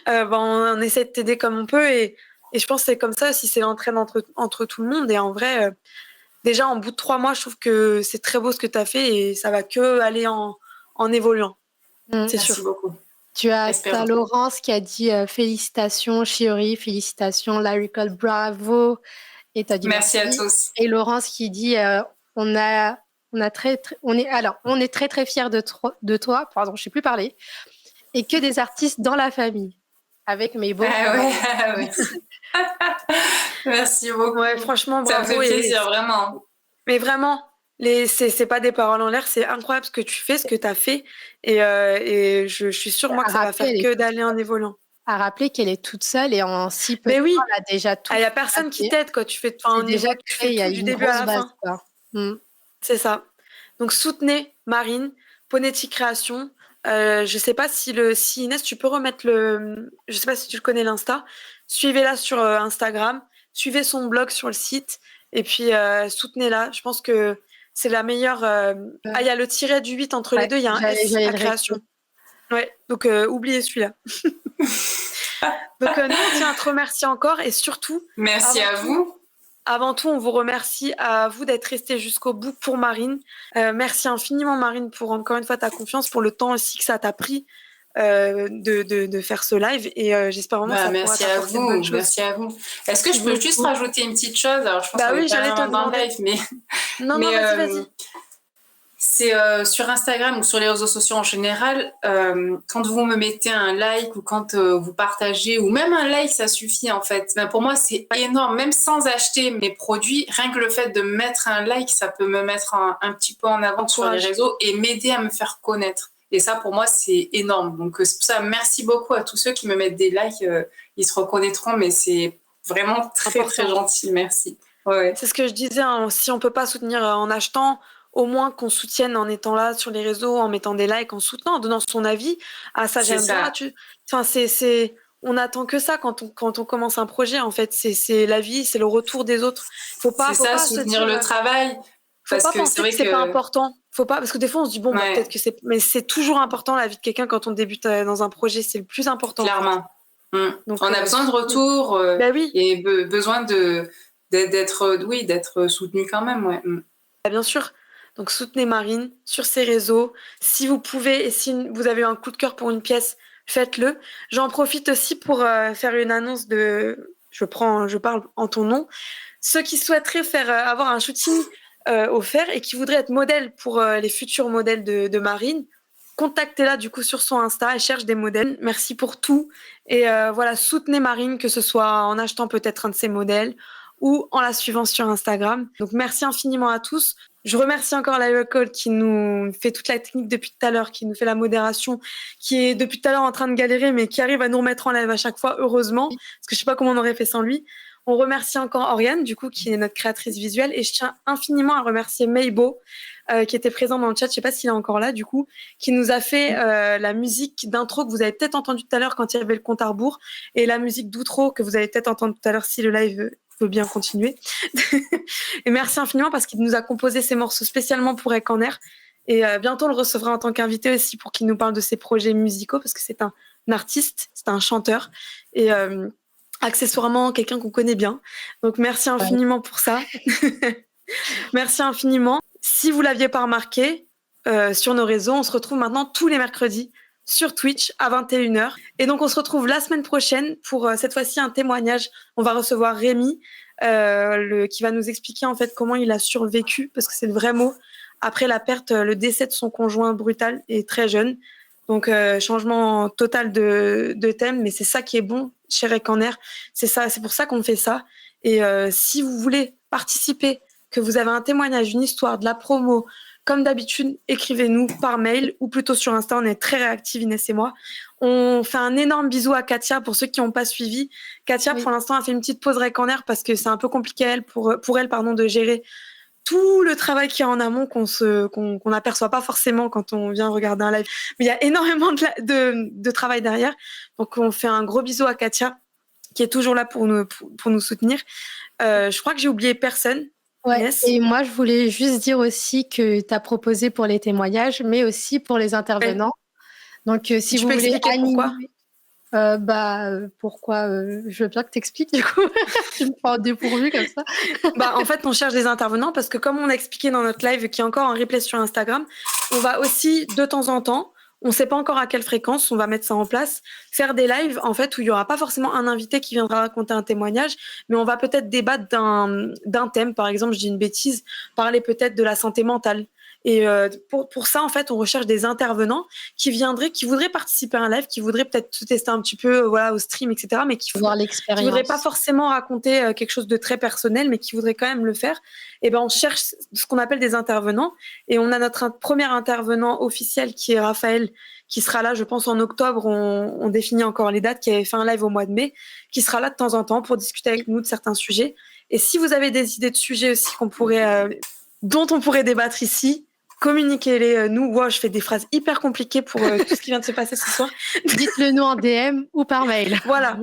[SPEAKER 1] On essaie de t'aider comme on peut et je pense que c'est comme ça aussi, c'est l'entraide entre tout le monde. Et en vrai, déjà, en bout de 3 mois, je trouve que c'est très beau ce que tu as fait et ça va que aller en évoluant. C'est sûr.
[SPEAKER 2] Merci beaucoup.
[SPEAKER 3] Tu as Laurence qui a dit félicitations, Shiori, félicitations, Larry Cole, bravo. Et tu as dit
[SPEAKER 2] merci à tous.
[SPEAKER 3] Et Laurence qui dit on est très très fiers de toi, pardon, je sais plus parler, et que des artistes dans la famille. Avec mes beaux.
[SPEAKER 2] Ouais. Merci beaucoup.
[SPEAKER 1] Ouais, franchement, bravo.
[SPEAKER 2] Ça me fait plaisir, vraiment.
[SPEAKER 1] Mais vraiment, c'est pas des paroles en l'air, c'est incroyable ce que tu fais, ce que tu as fait. Et je suis sûre, moi, que ça va faire que d'aller en évoluant.
[SPEAKER 3] À rappeler qu'elle est toute seule et en si peu
[SPEAKER 1] de temps,
[SPEAKER 3] elle a déjà tout.
[SPEAKER 1] Il n'y a personne qui t'aide, quoi. Tu fais,
[SPEAKER 3] déjà
[SPEAKER 1] tu fais tout du début à la fin. C'est ça. Donc, soutenez Marine, Ponetti Création. Je sais pas si Inès, tu peux remettre je sais pas si tu le connais, l'Insta. Suivez-la sur Instagram. Suivez son blog sur le site. Et puis, soutenez-la. Je pense que c'est la meilleure. Il y a le tiret du 8 entre les deux. Il y a un S à création. Ouais. Donc, oubliez celui-là. Donc, nous, on tient à te remercier encore. Et surtout.
[SPEAKER 2] Merci à vous.
[SPEAKER 1] Avant tout, on vous remercie à vous d'être resté jusqu'au bout pour Marine. Merci infiniment, Marine, pour encore une fois ta confiance, pour le temps aussi que ça t'a pris de faire ce live. Et j'espère vraiment que ça pourra t'apporter de bonnes choses.
[SPEAKER 2] Merci à vous. Est-ce que je peux juste rajouter une petite chose? Alors, je pense que
[SPEAKER 1] j'allais te demander.
[SPEAKER 2] Live, mais...
[SPEAKER 1] Non, vas-y.
[SPEAKER 2] C'est sur Instagram ou sur les réseaux sociaux en général, quand vous me mettez un like ou quand vous partagez, ou même un like, ça suffit en fait. Ben, pour moi, c'est énorme. Même sans acheter mes produits, rien que le fait de mettre un like, ça peut me mettre un petit peu en avant sur les réseaux et m'aider à me faire connaître. Et ça, pour moi, c'est énorme. Donc, c'est pour ça, merci beaucoup à tous ceux qui me mettent des likes. Ils se reconnaîtront, mais c'est vraiment très, très gentil. Merci. Ouais.
[SPEAKER 1] C'est ce que je disais. Hein, si on ne peut pas soutenir en achetant, au moins qu'on soutienne en étant là sur les réseaux, en mettant des likes, en soutenant, en donnant son avis. Ah, ça, j'aime bien. On n'attend que ça quand on commence un projet. En fait, c'est la vie, c'est le retour des autres. Faut pas
[SPEAKER 2] soutenir le travail.
[SPEAKER 1] Faut pas penser que c'est pas important. Faut pas, parce que des fois on se dit peut-être que c'est, mais c'est toujours important la vie de quelqu'un quand on débute dans un projet, c'est le plus important.
[SPEAKER 2] Clairement. Donc, on a besoin de retour et besoin d'être soutenu quand même. Ouais.
[SPEAKER 1] Bien sûr. Donc soutenez Marine sur ses réseaux. Si vous pouvez et si vous avez un coup de cœur pour une pièce, faites-le. J'en profite aussi pour faire une annonce je parle en ton nom. Ceux qui souhaiteraient avoir un shooting offert et qui voudraient être modèle pour les futurs modèles de Marine, contactez-la du coup sur son Insta, elle cherche des modèles. Merci pour tout et soutenez Marine, que ce soit en achetant peut-être un de ses modèles ou en la suivant sur Instagram. Donc merci infiniment à tous. Je remercie encore Lyra Cole qui nous fait toute la technique depuis tout à l'heure, qui nous fait la modération, qui est depuis tout à l'heure en train de galérer mais qui arrive à nous remettre en live à chaque fois, heureusement, parce que je sais pas comment on aurait fait sans lui. On remercie encore Oriane, du coup, qui est notre créatrice visuelle. Et je tiens infiniment à remercier Maybo qui était présent dans le chat, je sais pas s'il est encore là du coup, qui nous a fait la musique d'intro que vous avez peut-être entendu tout à l'heure quand il y avait le compte à rebours, et la musique d'outro que vous allez peut-être entendre tout à l'heure si le live veut bien continuer. Et merci infiniment parce qu'il nous a composé ces morceaux spécialement pour Ek en Air. Et bientôt on le recevra en tant qu'invité aussi pour qu'il nous parle de ses projets musicaux parce que c'est un artiste, c'est un chanteur et accessoirement quelqu'un qu'on connaît bien. Donc merci infiniment pour ça. Merci infiniment. Si vous l'aviez pas remarqué, sur nos réseaux, on se retrouve maintenant tous les mercredis sur Twitch à 21h. Et donc on se retrouve la semaine prochaine pour cette fois-ci un témoignage. On va recevoir Rémi qui va nous expliquer en fait comment il a survécu, parce que c'est le vrai mot, après la perte, le décès de son conjoint brutal et très jeune. Donc changement total de thème, mais c'est ça qui est bon chez Ek en Air. C'est pour ça qu'on fait ça. Et si vous voulez participer, que vous avez un témoignage, une histoire, de la promo, comme d'habitude, écrivez-nous par mail ou plutôt sur Insta. On est très réactifs, Inès et moi. On fait un énorme bisou à Katia pour ceux qui n'ont pas suivi. Katia, pour l'instant, a fait une petite pause Ek en Air parce que c'est un peu compliqué pour elle de gérer tout le travail qu'il y a en amont qu'on n'aperçoit pas forcément quand on vient regarder un live. Mais il y a énormément de travail derrière. Donc, on fait un gros bisou à Katia qui est toujours là pour nous soutenir. Je crois que j'ai oublié personne.
[SPEAKER 3] Ouais,
[SPEAKER 1] Yes.
[SPEAKER 3] et moi, je voulais juste dire aussi que tu as proposé pour les témoignages, mais aussi pour les intervenants. Ouais. Donc, si vous voulez
[SPEAKER 1] animer...
[SPEAKER 3] Pourquoi je veux bien que tu expliques, du coup. Tu me prends au dépourvu comme ça.
[SPEAKER 1] En fait, on cherche des intervenants parce que comme on a expliqué dans notre live, qui est encore en replay sur Instagram, on va aussi, de temps en temps, on ne sait pas encore à quelle fréquence, on va mettre ça en place, faire des lives en fait où il n'y aura pas forcément un invité qui viendra raconter un témoignage, mais on va peut-être débattre d'un thème. Par exemple, je dis une bêtise, parler peut-être de la santé mentale. Et pour ça, en fait, on recherche des intervenants qui voudraient participer à un live, qui voudraient peut-être tester un petit peu au stream, etc., mais qui ne voudraient pas forcément raconter quelque chose de très personnel, mais qui voudraient quand même le faire. Et ben, on cherche ce qu'on appelle des intervenants. Et on a notre premier intervenant officiel qui est Raphaël, qui sera là, je pense, en octobre. On définit encore les dates, qui avait fait un live au mois de mai, qui sera là de temps en temps pour discuter avec nous de certains sujets. Et si vous avez des idées de sujets aussi dont on pourrait débattre ici, communiquez-les nous. Wow, je fais des phrases hyper compliquées pour tout ce qui vient de se passer ce soir.
[SPEAKER 3] Dites-le nous en DM ou par mail.
[SPEAKER 1] Voilà.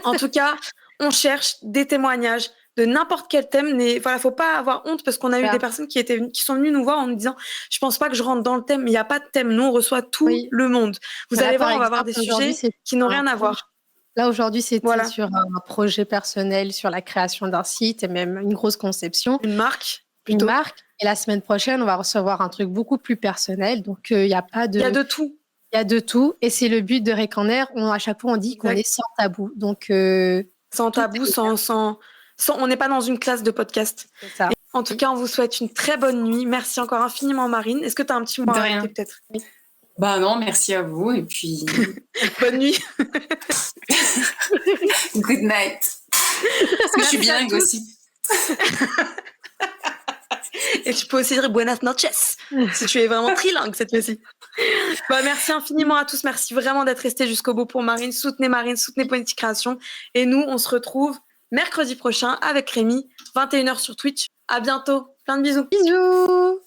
[SPEAKER 1] En tout cas, on cherche des témoignages de n'importe quel thème. Faut pas avoir honte parce qu'on a eu des personnes qui sont venues nous voir en nous disant « Je pense pas que je rentre dans le thème, mais il n'y a pas de thème. Nous, on reçoit tout le monde. » Vous allez voir, on va avoir des sujets qui n'ont rien à voir.
[SPEAKER 3] Là, aujourd'hui, c'était sur un projet personnel, sur la création d'un site et même une grosse conception.
[SPEAKER 1] Une marque.
[SPEAKER 3] Une marque. Et la semaine prochaine, on va recevoir un truc beaucoup plus personnel. Donc, il n'y a pas de...
[SPEAKER 1] Il y a de tout.
[SPEAKER 3] Il y a de tout. Et c'est le but de Ek en Air. À chaque fois, on dit qu'on est sans tabou. Donc,
[SPEAKER 1] sans tabou, on n'est pas dans une classe de podcast.
[SPEAKER 3] C'est ça.
[SPEAKER 1] En tout cas, on vous souhaite une très bonne nuit. Merci encore infiniment, Marine. Est-ce que tu as un petit mot à rajouter peut-être ?
[SPEAKER 2] Non, merci à vous. Et puis...
[SPEAKER 1] bonne nuit.
[SPEAKER 2] Good night. Parce que je suis bilingue aussi.
[SPEAKER 1] Et tu peux aussi dire buenas noches si tu es vraiment trilingue cette fois-ci. Merci infiniment à tous. Merci vraiment d'être restés jusqu'au bout pour Marine. Soutenez Poetic Création. Et nous, on se retrouve mercredi prochain avec Rémi, 21h sur Twitch. À bientôt. Plein de bisous.
[SPEAKER 3] Bisous.